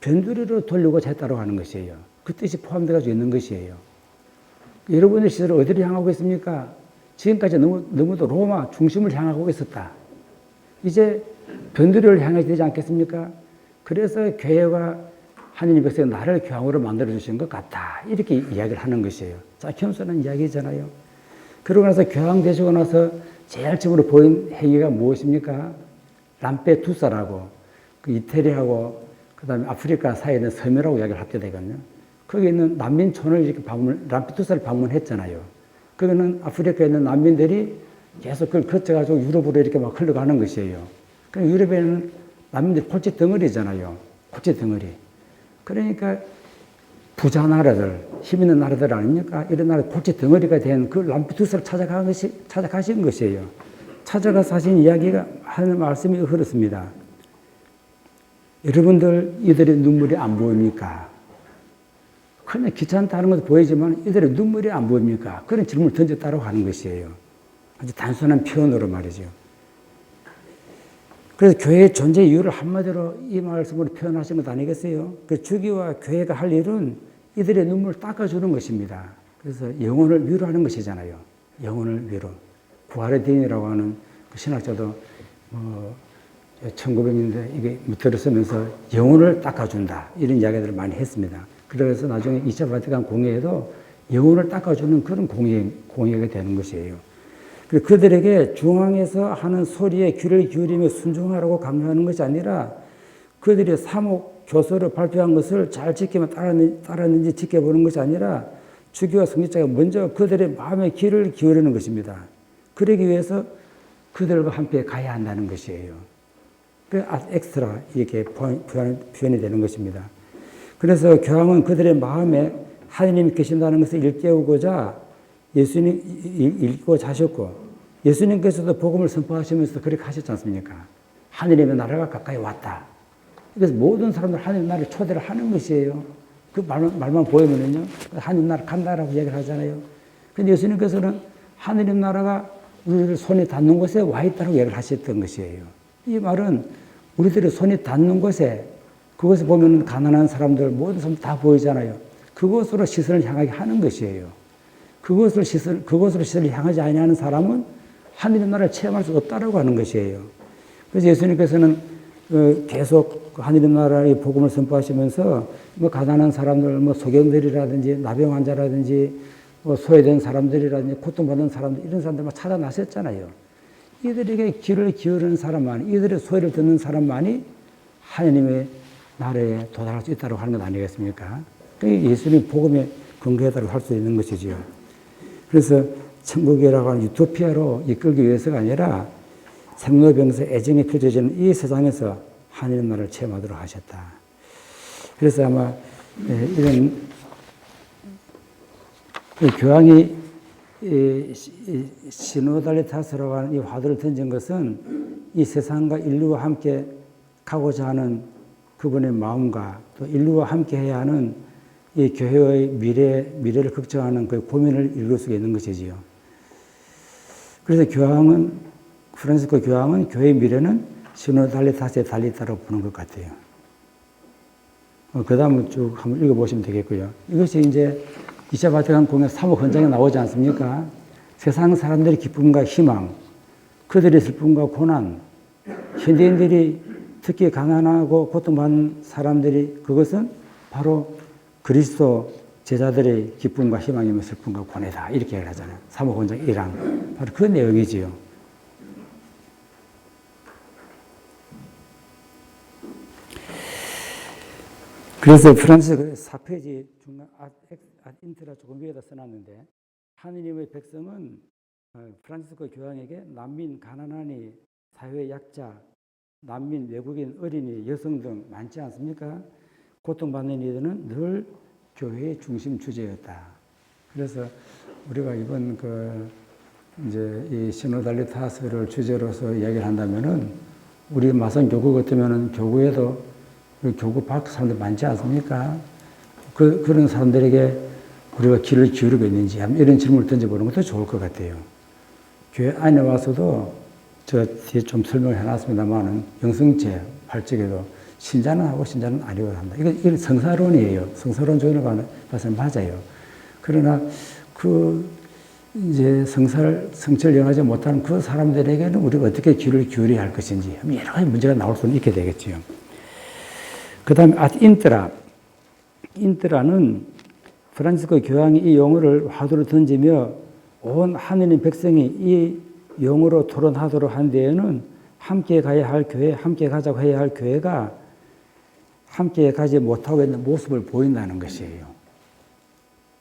변두리로 돌리고자 했다고 하는 것이에요. 그 뜻이 포함되어 있는 것이에요. 여러분의 시선을 어디로 향하고 있습니까? 지금까지 너무도 로마 중심을 향하고 있었다. 이제 변두리를 향하게 되지 않겠습니까? 그래서 교회가 하느님 백성이 나를 교황으로 만들어 주신 것 같다. 이렇게 이야기를 하는 것이에요. 자, 겸손한 이야기잖아요. 그러고 나서 교황 되시고 나서 제일 처음으로 보인 행위가 무엇입니까? 람페두사라고, 그 이태리하고 그 다음에 아프리카 사이에 있는 섬이라고 이야기를 하게 되거든요. 거기 있는 난민촌을 이렇게 람페두사를 방문했잖아요. 그거는 아프리카에 있는 난민들이 계속 그걸 거쳐가지고 유럽으로 이렇게 막 흘러가는 것이에요. 그러니까 유럽에는 난민들이 골칫 덩어리잖아요. 골칫 덩어리. 그러니까 부자 나라들, 힘 있는 나라들 아닙니까? 이런 나라 골칫 덩어리가 된 그 람페두사를 찾아가신 것이에요. 찾아가서 하신 이야기가 하는 말씀이 그렇습니다. 여러분들 이들의 눈물이 안 보입니까? 그냥 귀찮다는 것도 보이지만 이들의 눈물이 안 보입니까? 그런 질문을 던졌다고 하는 것이에요. 아주 단순한 표현으로 말이죠. 그래서 교회의 존재 이유를 한마디로 이 말씀으로 표현하신 것 아니겠어요? 그 주교와 교회가 할 일은 이들의 눈물을 닦아주는 것입니다. 그래서 영혼을 위로하는 것이잖아요. 영혼을 위로. 부활의 대인이라고 하는 그 신학자도 1900년대 이게 들었으면서 영혼을 닦아준다. 이런 이야기들을 많이 했습니다. 그래서 나중에 2차 바티칸 공회에도 영혼을 닦아주는 그런 공회가 되는 것이에요. 그들에게 중앙에서 하는 소리에 귀를 기울이며 순종하라고 강요하는 것이 아니라 그들이 사목 교서를 발표한 것을 잘 지키며 따랐는지 지켜보는 것이 아니라 주교와 성직자가 먼저 그들의 마음에 귀를 기울이는 것입니다. 그러기 위해서 그들과 함께 가야 한다는 것이에요. 그 엑스트라 이렇게 표현이 되는 것입니다. 그래서 교황은 그들의 마음에 하느님이 계신다는 것을 일깨우고자 예수님 읽고자 하셨고 예수님께서도 복음을 선포하시면서 그렇게 하셨지 않습니까? 하느님의 나라가 가까이 왔다. 그래서 모든 사람들 하느님 나라를 초대를 하는 것이에요. 그 말만 보이면은요, 하느님 나라 간다라고 얘기를 하잖아요. 근데 예수님께서는 하느님 나라가 우리들 손이 닿는 곳에 와 있다고 얘기를 하셨던 것이에요. 이 말은 우리들의 손이 닿는 곳에 그것을 보면 가난한 사람들 모든 사람들 다 보이잖아요. 그곳으로 시선을 향하게 하는 것이에요. 그것으로 시선을 향하지 아니하는 사람은 하느님 나라를 체험할 수 없다라고 하는 것이에요. 그래서 예수님께서는 계속 하느님 나라의 복음을 선포하시면서 뭐 가난한 사람들, 뭐 소경들이라든지 나병 환자라든지 뭐 소외된 사람들이라든지 고통받는 사람들 이런 사람들만 찾아 나섰잖아요. 이들에게 귀를 기울이는 사람만이, 이들의 소리를 듣는 사람만이 하느님의 나라에 도달할 수 있다고 하는 것 아니겠습니까? 예수님 복음에 근거했다고 할 수 있는 것이지요. 그래서 천국이라고 하는 유토피아로 이끌기 위해서가 아니라 생로병사 애정이 펼쳐지는 이 세상에서 하느님 나라를 체험하도록 하셨다. 그래서 아마 이런 교황이 시노달리타스라고 하는 이 화두를 던진 것은 이 세상과 인류와 함께 가고자 하는 그분의 마음과 또 인류와 함께 해야 하는 이 교회의 미래를 걱정하는 그 고민을 이룰 수 있는 것이지요. 그래서 프란시스코 교황은 교회의 미래는 시노달리타스의 달리타라고 부르는 것 같아요. 그 다음은 쭉 한번 읽어보시면 되겠고요. 이것이 이제 2차 바티칸 공회 사목 헌장에 나오지 않습니까? 세상 사람들의 기쁨과 희망, 그들의 슬픔과 고난, 현대인들이 특히 가난하고 고통받는 사람들이 그것은 바로 그리스도 제자들의 기쁨과 희망이며 슬픔과 고뇌다. 이렇게 얘기를 하잖아요. 사목 헌장 1항. 바로 그 내용이지요. 그래서 프란시스가 4페이지 중간 인트라 조금 위에다 써놨는데 하느님의 백성은 프란시스코 교황에게 난민, 가난하니, 사회 약자, 난민, 외국인, 어린이, 여성 등 많지 않습니까? 고통받는 이들은 늘 교회의 중심 주제였다. 그래서 우리가 이번 이제 이 시노달리타스를 주제로서 이야기를 한다면은 우리 마산 교구 같으면은 교구에도 교구 밖 사람들 많지 않습니까? 그런 사람들에게 우리가 귀를 기울이고 있는지 이런 질문을 던져보는 것도 좋을 것 같아요. 교회 안에 와서도 제가 뒤에 좀 설명을 해놨습니다만은 영성제 발적에도 신자는 하고 신자는 아니고 한다. 이건 성사론이에요. 성사론적으로 봐서는 맞아요. 그러나 이제 성철 영하지 못하는 그 사람들에게는 우리가 어떻게 귀를 기울여야 할 것인지 여러 가지 문제가 나올 수는 있게 되겠지요. 그 다음에 인트라는 프란시스코 교황이 이 용어를 화두로 던지며 온 하느님 백성이 이 용어로 토론하도록 한 데에는 함께 가야 할 교회, 함께 가자고 해야 할 교회가 함께 가지 못하고 있는 모습을 보인다는 것이에요.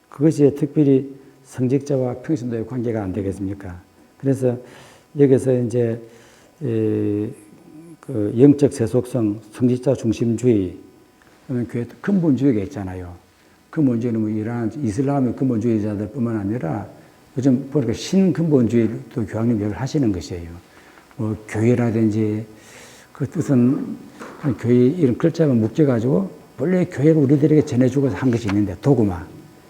그것이 특별히 성직자와 평신도의 관계가 안 되겠습니까? 그래서 여기서 이제 그 영적 세속성, 성직자 중심주의, 교회 근본주의가 있잖아요. 근본주의는 뭐 이러한 이슬람의 근본주의자들뿐만 아니라 요즘 보니까 신근본주의도 교황님 얘기를 하시는 것이에요. 뭐 교회라든지 그 뜻은 교회 이런 글자만 묶여가지고 본래 교회가 우리들에게 전해주고 한 것이 있는데 도구마.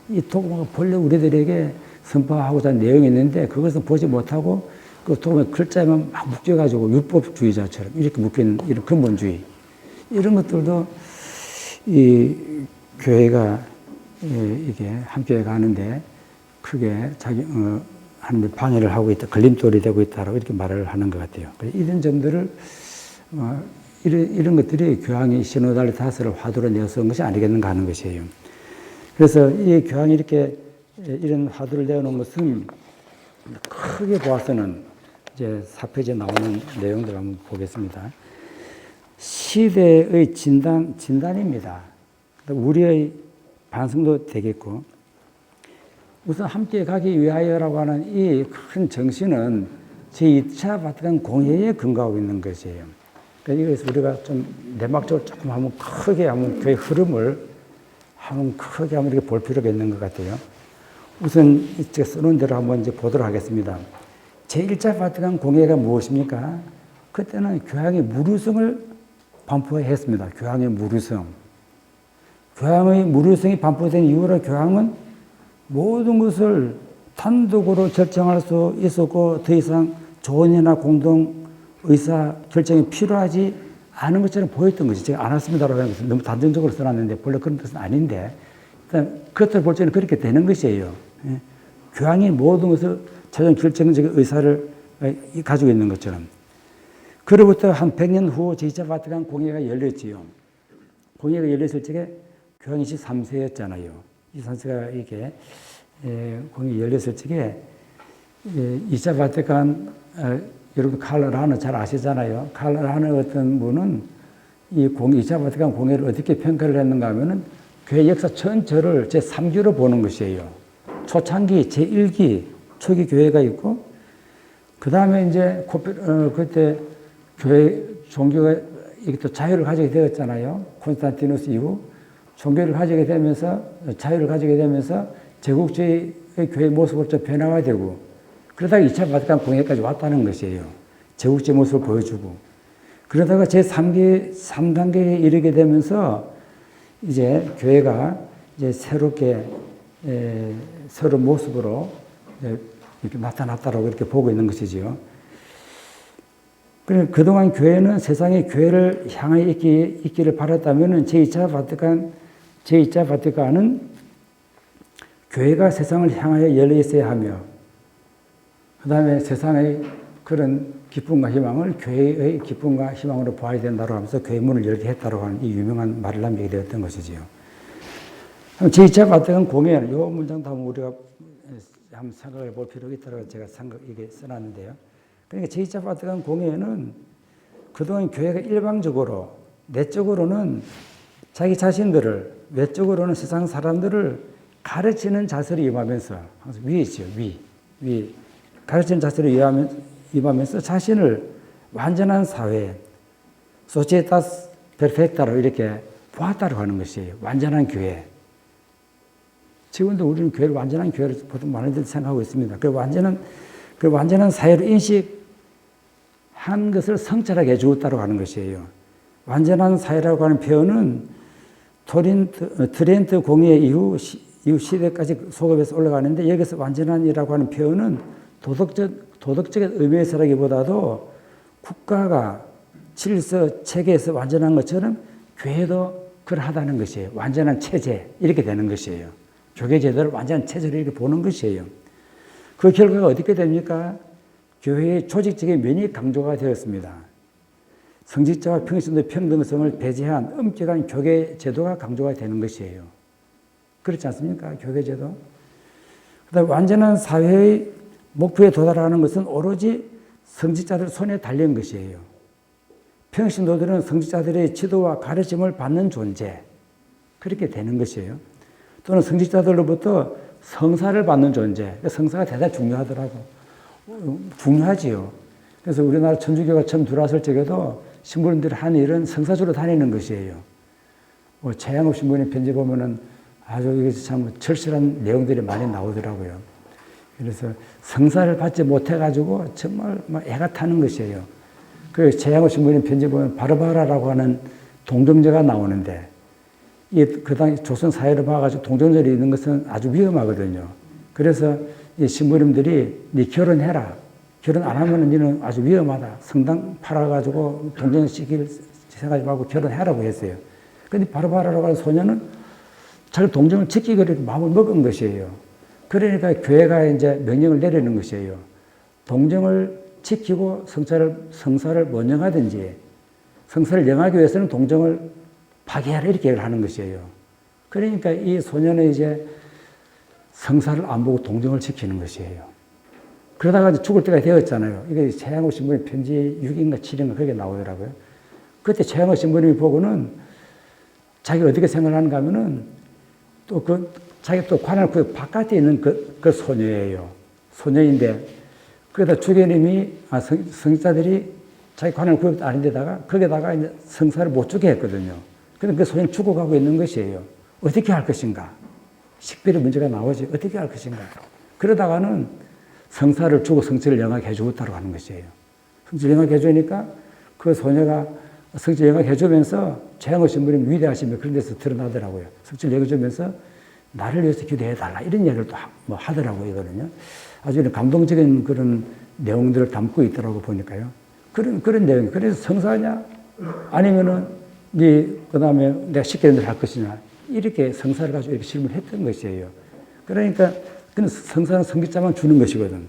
이 도구마가 본래 우리들에게 선포하고자 하는 내용이 있는데 그것은 보지 못하고 그 도구마 글자만 막 묶여가지고 율법주의자처럼 이렇게 묶여있는 이런 근본주의. 이런 것들도 이 교회가 이게 함께 가는데 크게 하는데 방해를 하고 있다, 걸림돌이 되고 있다라고 이렇게 말을 하는 것 같아요. 이런 점들을 이런 것들이 교황이 시노달리타스를 화두로 내세운 것이 아니겠는가 하는 것이에요. 그래서 이 교황이 이렇게 이런 화두를 내놓은 것은 크게 보아서는 이제 4페이지에 나오는 내용들을 한번 보겠습니다. 시대의 진단입니다. 우리의 반성도 되겠고, 우선 함께 가기 위하여라고 하는 이 큰 정신은 제2차 바티칸 공회에 근거하고 있는 것이에요. 그러니까 이것을 우리가 좀 내막적으로 조금 한번 크게 한번 교회 흐름을 한번 크게 한번 이렇게 볼 필요가 있는 것 같아요. 우선 제가 써놓은 대로 한번 이제 보도록 하겠습니다. 제1차 바티칸 공회가 무엇입니까? 그때는 교황의 무료성을 반포했습니다. 교황의 무료성. 교황의 무료성이 반포된 이후로 교황은 모든 것을 단독으로 결정할 수 있었고 더 이상 조언이나 공동 의사 결정이 필요하지 않은 것처럼 보였던 것이 제가 안 왔습니다라고 하는 것은 너무 단정적으로 써놨는데 본래 그런 뜻은 아닌데 일단 그것을 볼 때는 그렇게 되는 것이에요. 교황이 모든 것을 최종 결정적인 의사를 가지고 있는 것처럼. 그로부터 한 100년 후 제2차 바티칸 공회가 열렸지요. 공회가 열렸을 적에 교황이 23세였잖아요. 23세가 이게 공회가 열렸을 적에 2차 바티칸 여러분 칼 라너 잘 아시잖아요. 칼 라너 어떤 분은 이 2차 바티칸 공회를 어떻게 평가를 했는가 하면은 교회 역사 전체를 제3기로 보는 것이에요. 초창기 제1기 초기 교회가 있고 그 다음에 이제 그때 교회 종교가 이게 또 자유를 가지게 되었잖아요. 콘스탄티누스 이후 종교를 가지게 되면서 자유를 가지게 되면서 제국주의의 교회 모습으로 좀 변화되고 그러다가 2차 바티칸 공회까지 왔다는 것이에요. 제국주의 모습을 보여주고 그러다가 제3기 3단계에 이르게 되면서 이제 교회가 이제 새롭게 새로운 모습으로 이렇게 나타났다라고 이렇게 보고 있는 것이지요. 그동안 교회는 세상의 교회를 향해 있기를 바랐다면 제2차 바티칸은 교회가 세상을 향하여 열려 있어야 하며 그 다음에 세상의 그런 기쁨과 희망을 교회의 기쁨과 희망으로 보아야 된다고 하면서 교회 문을 열게 했다고 하는 이 유명한 말을 남기게 되었던 것이지요. 제2차 바티칸 공예는 이 문장도 한번 우리가 한번 생각해 볼 필요가 있다고 제가 이게 써놨는데요. 그러니까 제2차 바티칸 공예는 그동안 교회가 일방적으로 내적으로는 자기 자신들을 외적으로는 세상 사람들을 가르치는 자세로 임하면서 항상 위에 있죠. 위 가르치는 자세로 임하면서 자신을 완전한 사회 소시에타스 페르펙타로 이렇게 보았다고 하는 것이에요. 완전한 교회. 지금도 우리는 교회를 완전한 교회로 보통 많이들 생각하고 있습니다. 그 완전한 사회로 인식한 것을 성찰하게 해주었다고 하는 것이에요. 완전한 사회라고 하는 표현은 트렌트 공예 이후 시대까지 소급해서 올라가는데 여기서 완전한이라고 하는 표현은 도덕적인 의미에서라기보다도 국가가 질서, 체계에서 완전한 것처럼 교회도 그러하다는 것이에요. 완전한 체제 이렇게 되는 것이에요. 교계 제도를 완전한 체제로 이렇게 보는 것이에요. 그 결과가 어떻게 됩니까? 교회의 조직적인 면이 강조가 되었습니다. 성직자와 평신도 평등성을 배제한 엄격한 교계 제도가 강조가 되는 것이에요. 그렇지 않습니까? 교계 제도. 그다음에 완전한 사회의 목표에 도달하는 것은 오로지 성직자들 손에 달린 것이에요. 평신도들은 성직자들의 지도와 가르침을 받는 존재. 그렇게 되는 것이에요. 또는 성직자들로부터 성사를 받는 존재. 성사가 대단히 중요하더라고. 중요하지요. 그래서 우리나라 천주교가 처음 들어왔을 적에도 신부님들이 한 일은 성사주로 다니는 것이에요. 최양업 신부님 편지 보면은 아주 이게 참 절실한 내용들이 많이 나오더라고요. 그래서 성사를 받지 못해가지고 정말 막 애가 타는 것이에요. 그 최양업 신부님 편지 보면 바르바라라고 하는 동정제가 나오는데 그 당시 조선 사회를 봐가지고 동정절이 있는 것은 아주 위험하거든요. 그래서 이 신부님들이 네 결혼해라. 결혼 안 하면 너는 아주 위험하다. 성당 팔아가지고 동정 시킬 생각하지 말고 결혼해라고 했어요. 그런데 바르바라라고 하는 소녀는 자기 동정을 지키기로 마음을 먹은 것이에요. 그러니까 교회가 이제 명령을 내리는 것이에요. 동정을 지키고 성사를 못 영하든지 성사를 영하기 위해서는 동정을 파괴하라 이렇게 얘기를 하는 것이에요. 그러니까 이 소년은 이제 성사를 안 보고 동정을 지키는 것이에요. 그러다가 이제 죽을 때가 되었잖아요. 이게 최양호 신부님 편지 6인가 7인가 그게 나오더라고요. 그때 최양호 신부님이 보고는 자기가 어떻게 생각하는가 하면은 또 자기 또 관할 구역 바깥에 있는 그 소녀예요. 소녀인데 그러다 주교님이 성직자들이 자기 관할 구역도 아닌데다가 거기다가 이제 성사를 못 주게 했거든요. 근데 그 소년이 죽어가고 있는 것이에요. 어떻게 할 것인가? 식별의 문제가 나오지. 어떻게 할 것인가? 그러다가는 성사를 주고 성질을 영하게 해주었다고 하는 것이에요. 성질을 영하게 해주니까 그 소녀가 성질을 영하게 해주면서 최양호 신부님 위대하시며 그런 데서 드러나더라고요. 성질을 영해주면서 나를 위해서 기도해달라 이런 이야기를 또 하더라고요. 이거는요. 아주 감동적인 그런 내용들을 담고 있더라고 보니까요. 그런 내용. 그래서 성사냐? 아니면은 그 다음에 내가 시키는 대로 할 것이냐? 이렇게 성사를 가지고 이렇게 질문했던 것이에요. 그러니까 성사는 성직자만 주는 것이거든.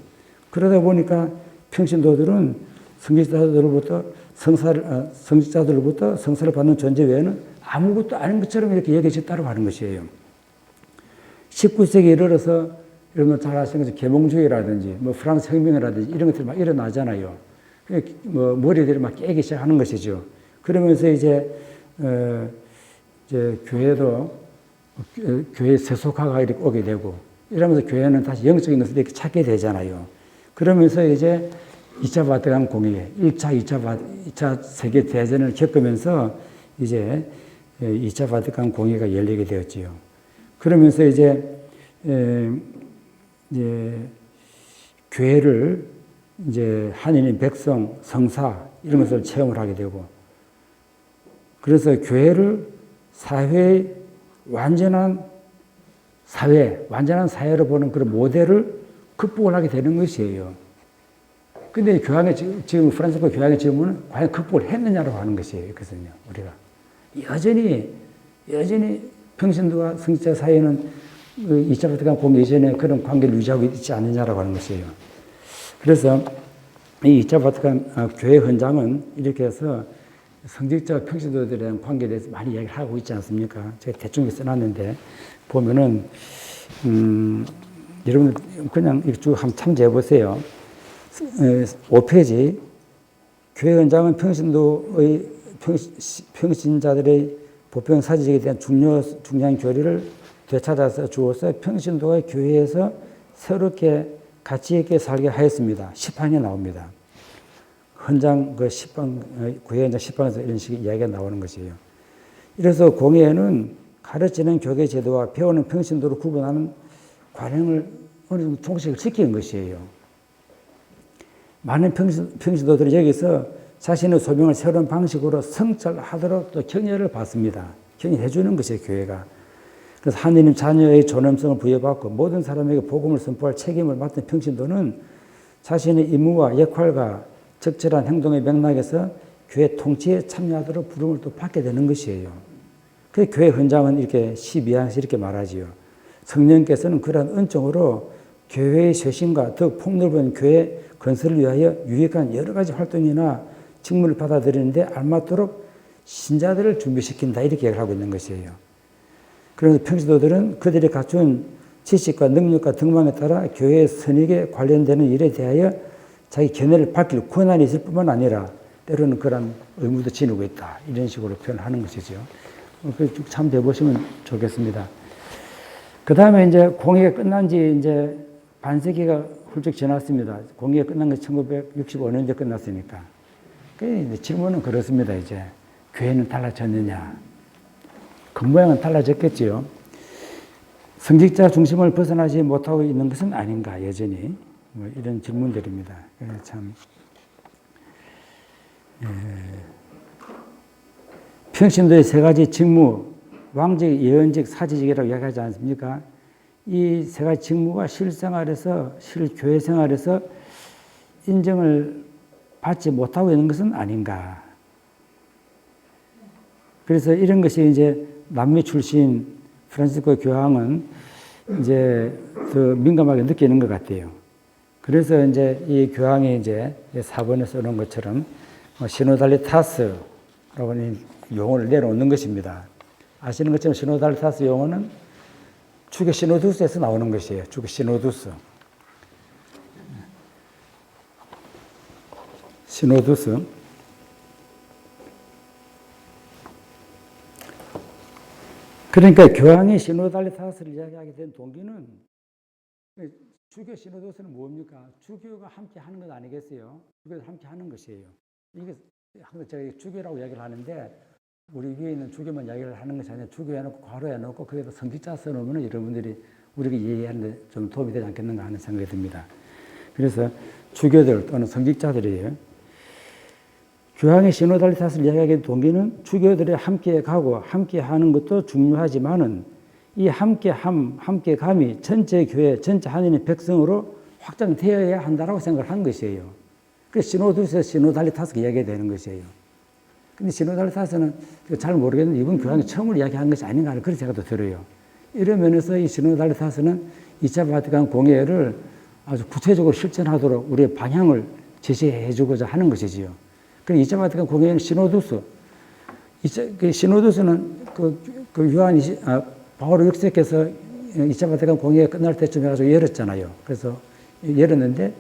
그러다 보니까 평신도들은 성직자들로부터 성직자들로부터 성사를 받는 존재 외에는 아무것도 아닌 것처럼 이렇게 여겨졌다고 하는 것이에요. 19세기에 이르러서 여러분 잘 아시는 것처럼 계몽주의라든지 뭐 프랑스 혁명이라든지 이런 것들이 막 일어나잖아요. 뭐 머리들이 막 깨기 시작하는 것이죠. 그러면서 이제 교회도 교회 세속화가 이렇게 오게 되고 이러면서 교회는 다시 영적인 것을 이렇게 찾게 되잖아요. 그러면서 이제 2차 바티칸 공의, 2차 세계 대전을 겪으면서 이제 2차 바티칸 공의가 열리게 되었지요. 그러면서 이제 교회를 이제 한인인 백성, 성사 이런 것을 체험을 하게 되고 그래서 교회를 사회의 완전한 사회로 보는 그런 모델을 극복을 하게 되는 것이에요. 근데 교황의 지금 프란시스코 교황의 질문은 과연 극복을 했느냐라고 하는 것이에요. 이것은요, 우리가 여전히 평신도와 성직자 사이에는 2차 바티칸 공회 이전에 그런 관계를 유지하고 있지 않느냐라고 하는 것이에요. 그래서 이 2차 바티칸 교회 헌장은 이렇게 해서 성직자와 평신도들에 대한 관계에 대해서 많이 이야기를 하고 있지 않습니까? 제가 대충 써놨는데 보면은 여러분 그냥 쭉 한번 참조해 보세요. 5페이지 교회 헌장은 평신도의 평신자들의 보편 사직에 대한 중요한 교리를 되찾아서 주어서 평신도가 교회에서 새롭게 가치 있게 살게 하였습니다. 10항에 나옵니다. 헌장 그 10방, 교회 헌장 10방에서 이런 식의 이야기가 나오는 것이에요. 이래서 공회에는 가르치는 교계 제도와 배우는 평신도를 구분하는 관행을 어느 정도 통식을 시키는 것이에요. 많은 평신도들이 여기서 자신의 소명을 새로운 방식으로 성찰하도록 또 격려를 받습니다. 격려해 주는 것이에요, 교회가. 그래서 하느님 자녀의 존엄성을 부여받고 모든 사람에게 복음을 선포할 책임을 맡은 평신도는 자신의 임무와 역할과 적절한 행동의 맥락에서 교회 통치에 참여하도록 부름을 또 받게 되는 것이에요. 그래서 교회 헌장은 이렇게 12항에서 이렇게 말하지요. 성령께서는 그러한 은총으로 교회의 쇄신과 더 폭넓은 교회 건설을 위하여 유익한 여러 가지 활동이나 직무를 받아들이는데 알맞도록 신자들을 준비시킨다 이렇게 얘기를 하고 있는 것이에요. 그래서 평신도들은 그들이 갖춘 지식과 능력과 등망에 따라 교회의 선익에 관련되는 일에 대하여 자기 견해를 밝힐 권한이 있을 뿐만 아니라 때로는 그런 의무도 지니고 있다. 이런 식으로 표현하는 것이죠. 쭉 참조해 보시면 좋겠습니다. 그 다음에 이제 공회가 끝난 지 이제 반세기가 훌쩍 지났습니다. 공회가 끝난 것이 1965년에 끝났으니까. 질문은 그렇습니다. 이제 교회는 달라졌느냐? 겉모양은 달라졌겠지요. 성직자 중심을 벗어나지 못하고 있는 것은 아닌가 여전히 이런 질문들입니다. 참 평신도의 세 가지 직무, 왕직, 예언직, 사제직이라고 이야기하지 않습니까? 이 세 가지 직무가 실생활에서, 실교회 생활에서 인정을 받지 못하고 있는 것은 아닌가. 그래서 이런 것이 이제 남미 출신 프란시스코 교황은 이제 더 민감하게 느끼는 것 같아요. 그래서 이제 이 교황이 이제 4번에 써놓은 것처럼 시노달리타스라고 하는 용어를 내놓는 것입니다. 아시는 것처럼 시노달리타스 용어는 주교 시노두스에서 나오는 것이에요. 주교 시노두스. 시노두스. 그러니까 교황이 시노달리타스를 이야기하게 된 동기는 주교 시노도스는 뭡니까? 주교가 함께 하는 것 아니겠어요? 주교가 함께 하는 것이에요. 이게 항상 제가 주교라고 이야기를 하는데 우리 위에 있는 주교만 이야기를 하는 것이 아니라 주교해놓고 괄호해놓고 거기다 성직자 써놓으면 여러분들이 우리가 이해하는 데 좀 도움이 되지 않겠는가 하는 생각이 듭니다. 그래서 주교들 또는 성직자들이에요. 교황의 시노달리타스를 이야기하게 동기는 주교들이 함께 가고 함께 하는 것도 중요하지만은 이 함께감이 전체 교회, 전체 하나님의 백성으로 확장되어야 한다라고 생각을 한 것이에요. 그래서 시노두스에서 시노달리타스가 이야기가 되는 것이에요. 근데 시노달리타스는 잘 모르겠는데 이번 교황이 처음으로 이야기한 것이 아닌가 하는 그런 생각도 들어요. 이런 면에서 이 시노달리타스는 2차 바티칸 공회를 아주 구체적으로 실천하도록 우리의 방향을 제시해 주고자 하는 것이지요. 그리고 2차 바티칸 공회는 시노두스. 시노두스는 바오로 6세께서 2차 바티칸 공회가 끝날 때쯤 해가지고 열었잖아요. 그래서 열었는데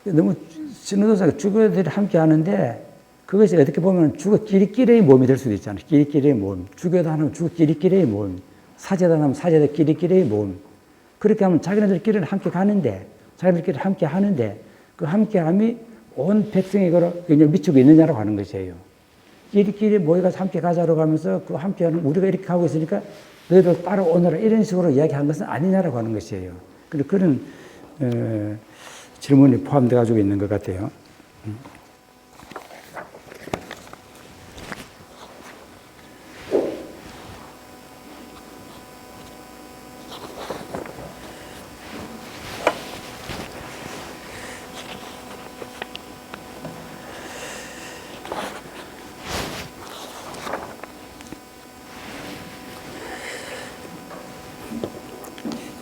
너무 시노도사가 주교들이 함께 하는데 그것이 어떻게 보면 주교끼리끼리의 모임이 될 수도 있잖아요. 끼리끼리의 모임. 주교도 하면 주교끼리끼리의 모임. 사제도 하면 사제들끼리끼리의 모임. 그렇게 하면 자기네들끼리는 함께 가는데 자기들끼리 함께 하는데 그 함께함이 온 백성에 미치고 있느냐라고 하는 것이에요. 끼리끼리 모여가지고 함께 가자라고 하면서 그 함께하는 우리가 이렇게 하고 있으니까 너희들 따라오너라 이런 식으로 이야기한 것은 아니냐라고 하는 것이에요. 그런 질문이 포함되어 가지고 있는 것 같아요.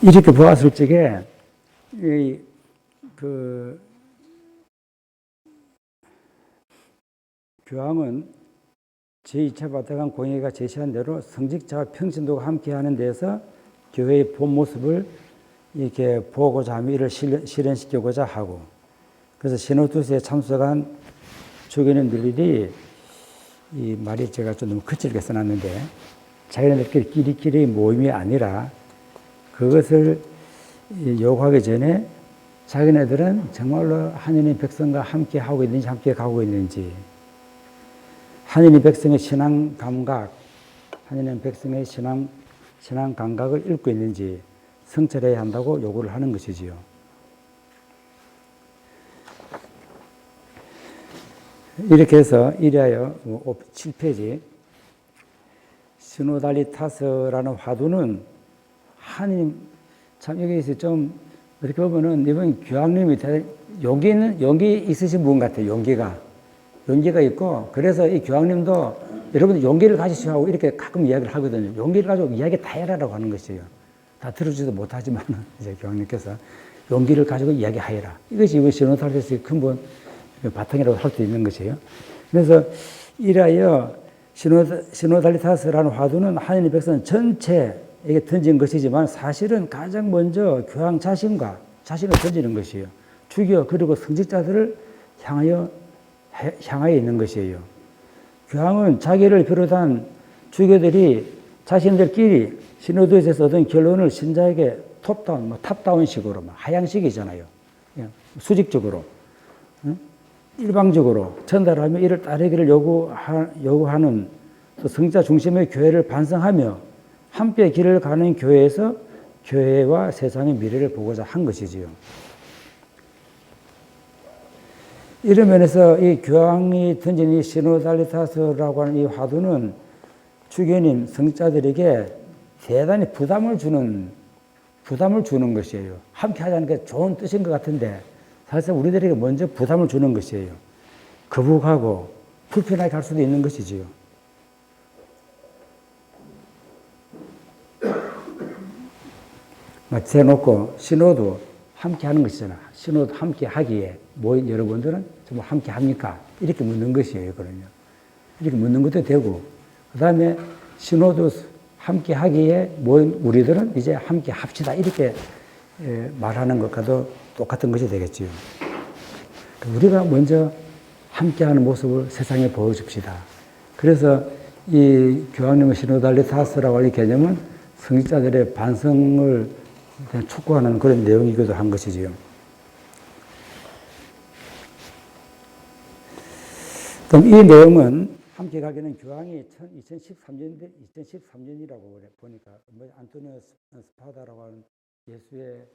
이렇게 보았을 적에, 그, 교황은 제2차 바티칸 공회가 제시한 대로 성직자와 평신도가 함께하는 데서 교회의 본 모습을 이렇게 보고자 하며 이를 실현시키고자 하고, 그래서 시노도스에 참석한 주교님들이 이 말이 제가 좀 너무 거칠게 써놨는데, 자기네들끼리 모임이 아니라 그것을 요구하기 전에 자기네들은 정말로 하느님 백성과 함께 하고 있는지, 함께 가고 있는지, 하느님 백성의 신앙 감각, 하느님 백성의 신앙 감각을 읽고 있는지 성찰해야 한다고 요구를 하는 것이지요. 이렇게 해서 이리하여 7페이지 시노달리타스라는 화두는 하느님, 참 여기서 좀 어떻게 보면은 이번 교황님이 용기 있으신 분 같아요. 용기가 있고, 그래서 이 교황님도 여러분 용기를 가지시오 하고 이렇게 가끔 이야기를 하거든요. 용기를 가지고 이야기 다 해라라고 하는 것이에요. 다 들어주지도 못하지만 이제 교황님께서 용기를 가지고 이야기하여라. 이것이 이번 시노달리타스의 근본 바탕이라고 할 수 있는 것이에요. 그래서 이라여 시노달리타스라는 화두는 하느님 백성 전체에게 던진 것이지만 사실은 가장 먼저 교황 자신을 던지는 것이에요. 주교 그리고 성직자들을 향하여 있는 것이에요. 교황은 자기를 비롯한 주교들이 자신들끼리 시노도에서 얻은 결론을 신자에게 탑다운식으로 하향식이잖아요. 수직적으로. 일방적으로 전달하며 이를 따르기를 요구하는 또 성자 중심의 교회를 반성하며 함께 길을 가는 교회에서 교회와 세상의 미래를 보고자 한 것이지요. 이런 면에서 이 교황이 던진 이 시노달리타스라고 하는 이 화두는 주교님, 성자들에게 대단히 부담을 주는 것이에요. 함께 하자는 게 좋은 뜻인 것 같은데 사실 우리들에게 먼저 부담을 주는 것이에요. 거북하고 불편하게 갈 수도 있는 것이지요. 대놓고 신호도 함께 하는 것이잖아. 신호도 함께 하기에 모인 여러분들은 정말 함께 합니까? 이렇게 묻는 것이에요. 그러면 이렇게 묻는 것도 되고, 그 다음에 신호도 함께 하기에 모인 우리들은 이제 함께 합시다. 이렇게 말하는 것과도 똑같은 것이 되겠지요. 우리가 먼저 함께하는 모습을 세상에 보여줍시다. 그래서 이 교황님의 시노달리타스라고 하는 개념은 성직자들의 반성을 촉구하는 그런 내용이기도 한 것이지요. 그럼 이 내용은 함께 가기는 교황이 2013년이라고 보니까 안토니오 스파다라고 하는 예수의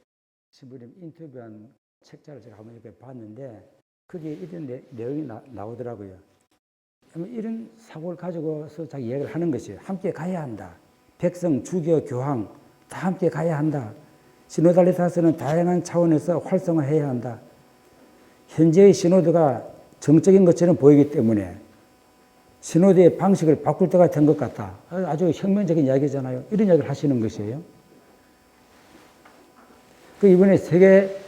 신부님 인터뷰한 책자를 제가 한번 이렇게 봤는데 거기에 이런 내용이 나오더라고요. 이런 사고를 가지고서 자기 이야기를 하는 것이에요. 함께 가야 한다. 백성, 주교, 교황 다 함께 가야 한다. 시노달리타스는 다양한 차원에서 활성화해야 한다. 현재의 시노드가 정적인 것처럼 보이기 때문에 시노드의 방식을 바꿀 때가 된 것 같다. 아주 혁명적인 이야기잖아요. 이런 이야기를 하시는 것이에요. 이번에 세계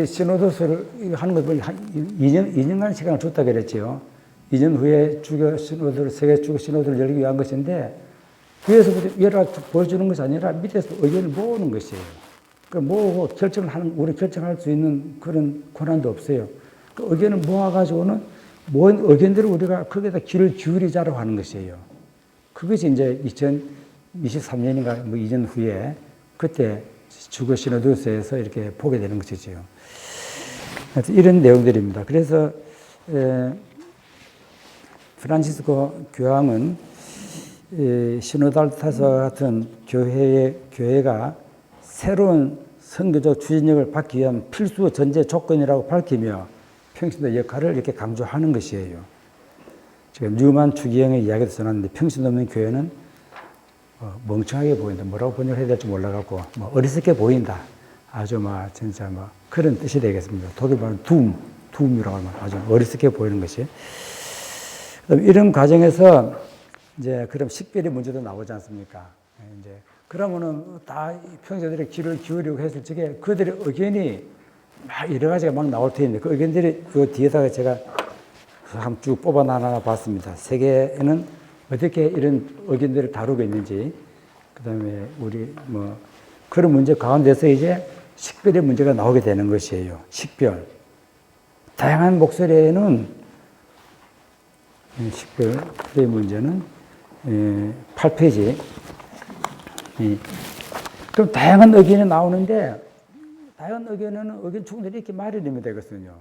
시노도스를 하는 것 보니 2년간 시간을 줬다 그랬죠. 2년 후에 세계 주교 시노도를 열기 위한 것인데, 위에서부터 열어 보여주는 것이 아니라 밑에서 의견을 모으는 것이에요. 모으고 우리 결정할 수 있는 그런 권한도 없어요. 그 의견을 모아가지고는 모은 의견들을 우리가 거기에다 귀를 기울이자라고 하는 것이에요. 그것이 이제 2023년인가 2년 후에 그때 주교 시노도스에서 이렇게 보게 되는 것이지요. 이런 내용들입니다. 그래서 프란시스코 교황은 시노달리타스와 같은 교회가 새로운 선교적 추진력을 받기 위한 필수 전제 조건이라고 밝히며 평신도 역할을 이렇게 강조하는 것이에요. 지금 뉴만 추기경의 이야기도 써놨는데, 평신도 없는 교회는 멍청하게 보인다. 뭐라고 번역해야 될지 몰라갖고, 어리석게 보인다. 아주 진짜 그런 뜻이 되겠습니다. 독일말은 둠이라고 하면 아주 어리석게 보이는 것이. 그럼 이런 과정에서 이제 그럼 식별의 문제도 나오지 않습니까? 이제 그러면은 다 평자들의 귀를 기울이고 했을 적에 그들의 의견이 막 여러 가지가 막 나올 텐데 그 의견들이 요 뒤에다가 제가 한번 쭉 뽑아 하나 봤습니다. 세계에는 어떻게 이런 의견들을 다루고 있는지, 그 다음에 우리 뭐 그런 문제 가운데서 이제 식별의 문제가 나오게 되는 것이에요. 식별. 다양한 목소리에는 식별의 문제는 8페이지. 그럼 다양한 의견이 나오는데 다양한 의견은 의견 충돌이 이렇게 마련이면 되거든요.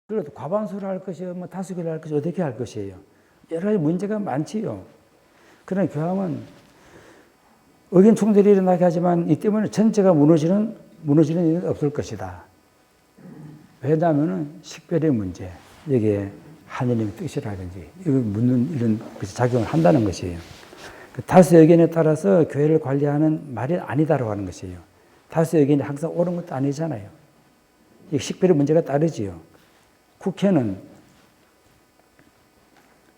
그래도 과반수를 할 것이요, 뭐 다수결을 할 것이요, 어떻게 할 것이에요. 여러 가지 문제가 많지요. 그러나 교황은 의견 충돌이 일어나게 하지만 이 때문에 전체가 무너지는 일은 없을 것이다. 왜냐하면 식별의 문제, 여기에 하느님의 뜻이라든지 이걸 묻는 이런 작용을 한다는 것이에요. 다수 의견에 따라서 교회를 관리하는 말이 아니다라고 하는 것이에요. 다수 의견이 항상 옳은 것도 아니잖아요. 이 식별의 문제가 따르지요. 국회는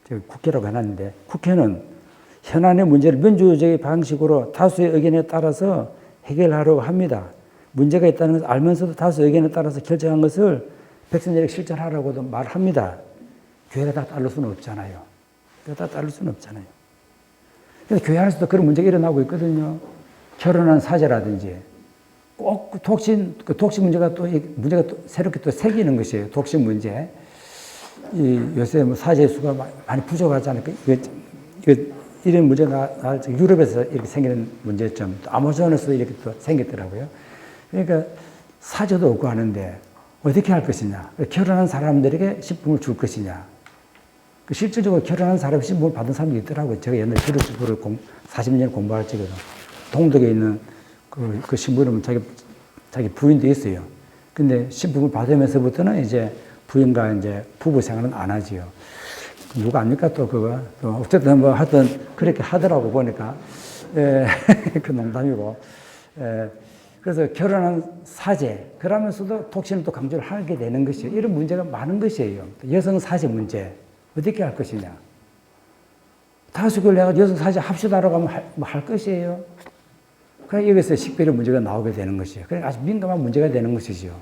제가 국회라고 해놨는데 국회는 현안의 문제를 민주주의 방식으로 다수의 의견에 따라서 해결하려고 합니다. 문제가 있다는 것을 알면서도 다수 의견에 따라서 결정한 것을 백성들에게 실천하라고도 말합니다. 교회가 다 따를 수는 없잖아요. 교회가 다 따를 수는 없잖아요. 그래서 교회 안에서도 그런 문제가 일어나고 있거든요. 결혼한 사제라든지 꼭 그 독신 문제가 또 새롭게 또 생기는 것이에요. 독신 문제. 요새 뭐 사제 수가 많이 부족하잖아요. 이런 문제가 유럽에서 이렇게 생기는 문제점, 또 아마존에서 이렇게 또 생겼더라고요. 그러니까 사제도 없고 하는데 어떻게 할 것이냐. 결혼한 사람들에게 신분을 줄 것이냐. 실질적으로 결혼한 사람이 신분을 받은 사람이 있더라고요. 제가 옛날에 주류식부를 40년 공부할 적에도 동독에 있는 그 신부는 자기 부인도 있어요. 근데 신분을 받으면서부터는 이제 부인과 이제 부부 생활은 안 하지요. 누가 압니까 또 그거. 어쨌든 뭐 하여튼 그렇게 하더라고 보니까. 그 농담이고. 그래서 결혼한 사제, 그러면서도 독신을 또 강조를 하게 되는 것이에요. 이런 문제가 많은 것이에요. 여성 사제 문제. 어떻게 할 것이냐. 다수결 내가 여성 사제 합시다라고 하면 할 것이에요. 그러니까 여기서 식별의 문제가 나오게 되는 것이에요. 그러니까 아주 민감한 문제가 되는 것이죠.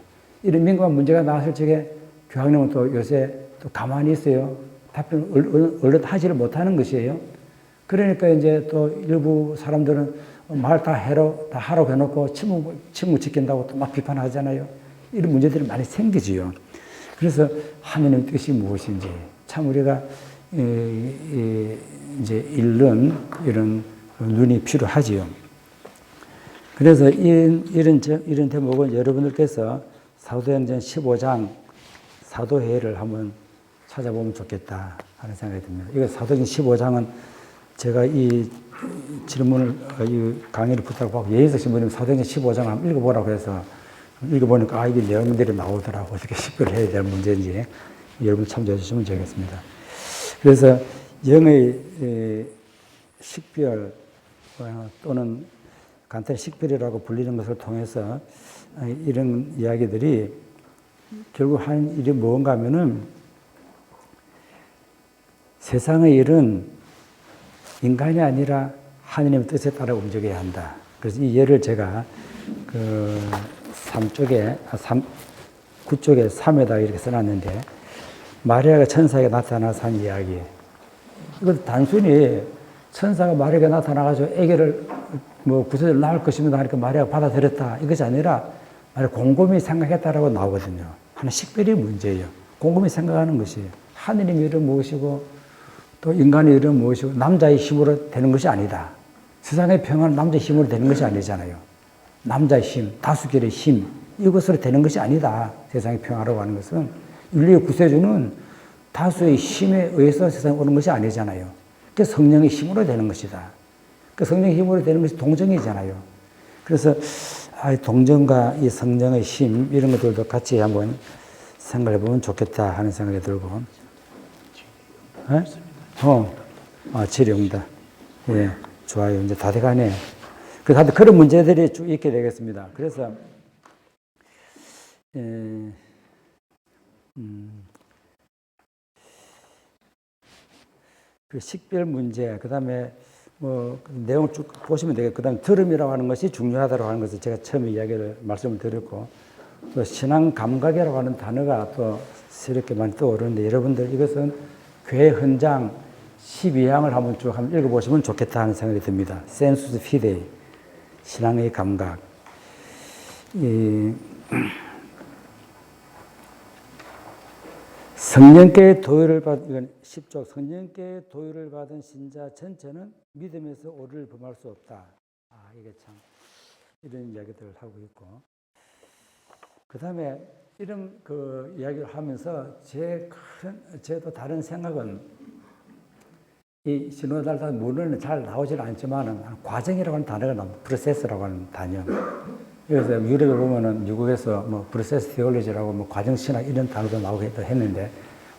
이런 민감한 문제가 나왔을 적에 교황님은 또 요새 또 가만히 있어요. 답변을 얼른 하지를 못하는 것이에요. 그러니까 이제 또 일부 사람들은 말 다 하라고 해놓고 침묵 지킨다고 또 막 비판하잖아요. 이런 문제들이 많이 생기지요. 그래서 하느님의 뜻이 무엇인지 참 우리가 이제 잃는 이런 눈이 필요하지요. 그래서 이런 대목은 여러분들께서 사도행전 15장 사도회를 한번 찾아보면 좋겠다 하는 생각이 듭니다. 이거 사도행전 15장은 제가 이 질문을, 이 강의를 부탁하고 예의석 신부님 사도행전 15장 한번 읽어보라고 해서 읽어보니까 이게 내용들이 나오더라고. 어떻게 식별을 해야 될 문제인지 여러분 참조해 주시면 되겠습니다. 그래서 영의 식별 또는 간단히 식별이라고 불리는 것을 통해서 이런 이야기들이 결국 하는 일이 뭔가 하면은 세상의 일은 인간이 아니라 하느님의 뜻에 따라 움직여야 한다. 그래서 이 예를 제가 그 9쪽에 3에다 이렇게 써놨는데 마리아가 천사에게 나타나서 한 이야기. 이건 단순히 천사가 마리아에게 나타나가지고 아기를 뭐 구세주를 낳을 것입니다 하니까 마리아가 받아들였다. 이것이 아니라 곰곰이 생각했다라고 나오거든요. 하나 식별의 문제예요. 곰곰이 생각하는 것이에요. 하느님의 일은 무엇이고 또 인간의 일은 무엇이고 남자의 힘으로 되는 것이 아니다. 세상의 평화는 남자의 힘으로 되는 것이 아니잖아요. 남자의 힘, 다수결의 힘 이것으로 되는 것이 아니다. 세상의 평화라고 하는 것은 인류의 구세주는 다수의 힘에 의해서 세상에 오는 것이 아니잖아요. 그 성령의 힘으로 되는 것이다. 그 성령의 힘으로 되는 것이 동정이잖아요. 그래서 동정과 이 성령의 힘 이런 것들도 같이 한번 생각해 보면 좋겠다 하는 생각이 들고. 질의응답. 예, 좋아요. 이제 다 돼가네. 그래서 그런 문제들이 쭉 있게 되겠습니다. 그래서 그 식별 문제, 그 다음에 내용 쭉 보시면 되겠고, 그 다음에 들음이라고 하는 것이 중요하다고 하는 것을 제가 처음에 말씀을 드렸고, 또 신앙 감각이라고 하는 단어가 또 새롭게 많이 떠오르는데, 여러분들 이것은 교회 헌장 12항을 한번 쭉 한번 읽어보시면 좋겠다 하는 생각이 듭니다. 센수스 피데이, 신앙의 감각. 성령께 도유를 받은, 이건 10조, 성령께 도유를 받은 신자 전체는 믿음에서 오류를 범할 수 없다. 이게 참, 이런 이야기들을 하고 있고. 그 다음에 이런 이야기를 하면서 또 다른 생각은 이 신호달다 문헌은 잘 나오질 않지만은 과정이라고 하는 단어가 나옵니다. 프로세스라고 하는 단어. 그래서 유럽에 보면은 미국에서 프로세스 테올로지라고 과정신학 이런 단어도 나오기도 했는데,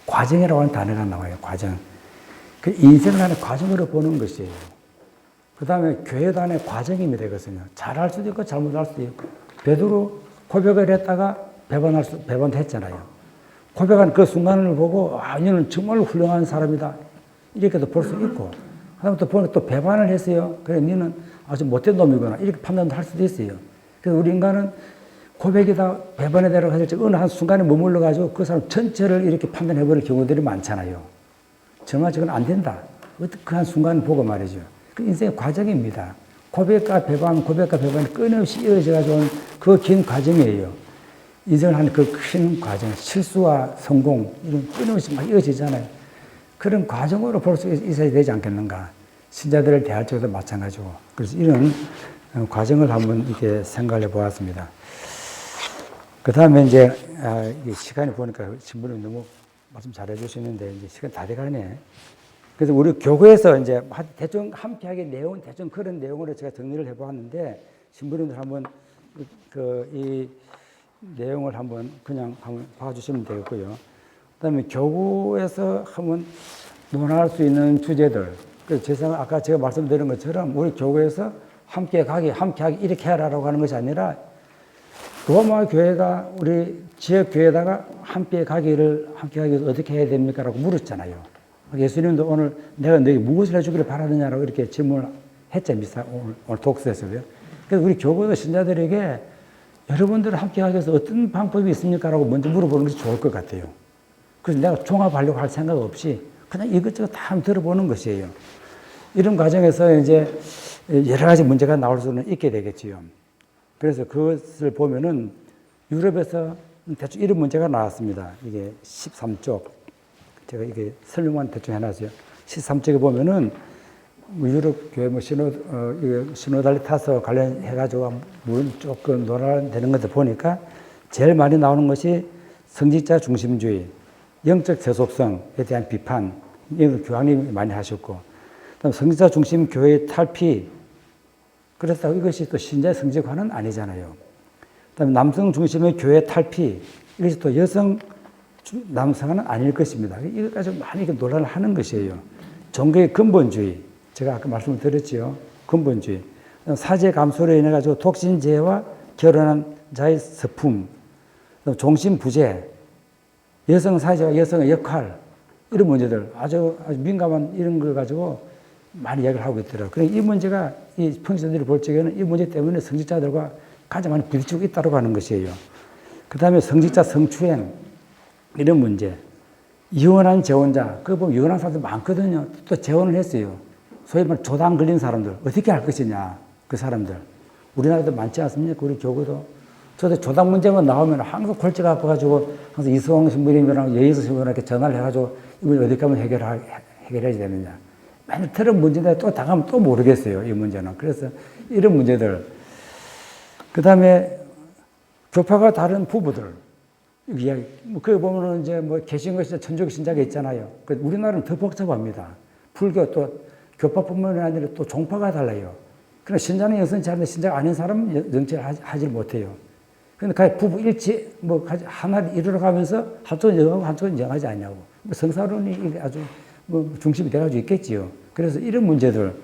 과정이라고 하는 단어가 나와요. 과정. 그 인생을 하는 과정으로 보는 것이에요. 그 다음에 교회도 하나의 과정이 되거든요. 잘할 수도 있고 잘못할 수도 있고. 베드로 고백을 했다가 배반했잖아요. 고백한 그 순간을 보고 이는 정말 훌륭한 사람이다, 이렇게도 볼 수 있고, 그다음부터 보니까 또 배반을 했어요. 그래, 너는 아주 못된 놈이구나, 이렇게 판단도 할 수도 있어요. 그래서 우리 인간은 고백이다 배반에 대라고 했을 때 어느 한 순간에 머물러 가지고 그 사람 전체를 이렇게 판단해 버릴 경우들이 많잖아요. 정말 저건 안 된다, 어떻게 그 한 순간을 보고 말이죠. 그 인생의 과정입니다. 고백과 배반이 끊임없이 이어져 가지고 그 긴 과정이에요. 인생을 하는 그 큰 과정, 실수와 성공, 이런 끊임없이 막 이어지잖아요. 그런 과정으로 볼 수 있어야 되지 않겠는가. 신자들을 대할 때도 마찬가지고. 그래서 이런 과정을 한번 이렇게 생각해 보았습니다. 그 다음에 이제, 시간이 보니까 신부님 너무 말씀 잘해 주시는데, 이제 시간 다 돼가네. 그래서 우리 교회에서 이제 대충 함께하게 내용, 대충 그런 내용으로 제가 정리를 해 보았는데, 신부님들 한번 이 내용을 한번 봐주시면 되겠고요. 그 다음에 교구에서 한번 논할 수 있는 주제들. 그래서 아까 제가 말씀드린 것처럼 우리 교구에서 함께하기 이렇게 하라고 하는 것이 아니라, 로마 교회가 우리 지역 교회에다가 함께하기를 어떻게 해야 됩니까? 라고 물었잖아요. 예수님도 오늘 내가 너희 무엇을 해주기를 바라느냐라고 이렇게 질문을 했죠. 오늘 독서에서요. 그래서 우리 교구도 신자들에게 여러분들을 함께하기 위해서 어떤 방법이 있습니까? 라고 먼저 물어보는 것이 좋을 것 같아요. 그래서 내가 종합하려고 할 생각 없이 그냥 이것저것 다 한번 들어보는 것이에요. 이런 과정에서 이제 여러 가지 문제가 나올 수는 있게 되겠지요. 그래서 그것을 보면은 유럽에서 대충 이런 문제가 나왔습니다. 이게 13쪽. 제가 이게 설명만 대충 해놨어요. 13쪽에 보면은 유럽 교회 시노달리타스 관련해가지고 조금 논란되는 것을 보니까 제일 많이 나오는 것이 성직자 중심주의, 영적 세속성에 대한 비판, 이걸 교황님이 많이 하셨고, 그다음 성직자 중심 교회의 탈피, 그렇다고 이것이 또 신자의 성직화는 아니잖아요. 그다음에 남성 중심의 교회 탈피, 이것이 또 남성은 아닐 것입니다. 이것까지 많이 논란을 하는 것이에요. 종교의 근본주의, 제가 아까 말씀을 드렸죠. 근본주의. 사제 감소로 인해 가지고 독신제와 결혼한 자의 서품, 종신부재, 여성 사제와 여성의 역할, 이런 문제들 아주 민감한 이런 걸 가지고 많이 이야기를 하고 있더라고요. 그래서 이 문제가 이 평신들이 볼 적에는 이 문제 때문에 성직자들과 가장 많이 부딪히고 있다고 하는 것이에요. 그 다음에 성직자 성추행, 이런 문제. 이혼한 재혼자, 그거 보면 이혼한 사람들 많거든요. 또 재혼을 했어요. 소위 말해 조당 걸린 사람들, 어떻게 할 것이냐, 그 사람들. 우리나라도 많지 않습니까? 우리 교구도. 저도 조당 문제만 나오면 항상 골치가 아파가지고 항상 이수홍 신부님이랑 여의수 신부님이랑 이렇게 전화를 해가지고 이걸 어떻게 하면 해결해야 되느냐. 맨날 틀은 문제인데 또 당하면 또 모르겠어요, 이 문제는. 그래서 이런 문제들. 그 다음에 교파가 다른 부부들. 이야기. 그 보면은 이제 개신교 신자, 천주교 신자가 있잖아요. 우리나라는 더 복잡합니다. 불교 또 교파뿐만 아니라 또 종파가 달라요. 그러나 신자는 영성치 않은데 신자가 아닌 사람은 영치를 하지 못해요. 그러니까 부부 일치, 하나를 이루어 가면서 한쪽은 영하고 한쪽은 영하지 않냐고. 성사론이 아주 중심이 돼가지고 있겠지요. 그래서 이런 문제를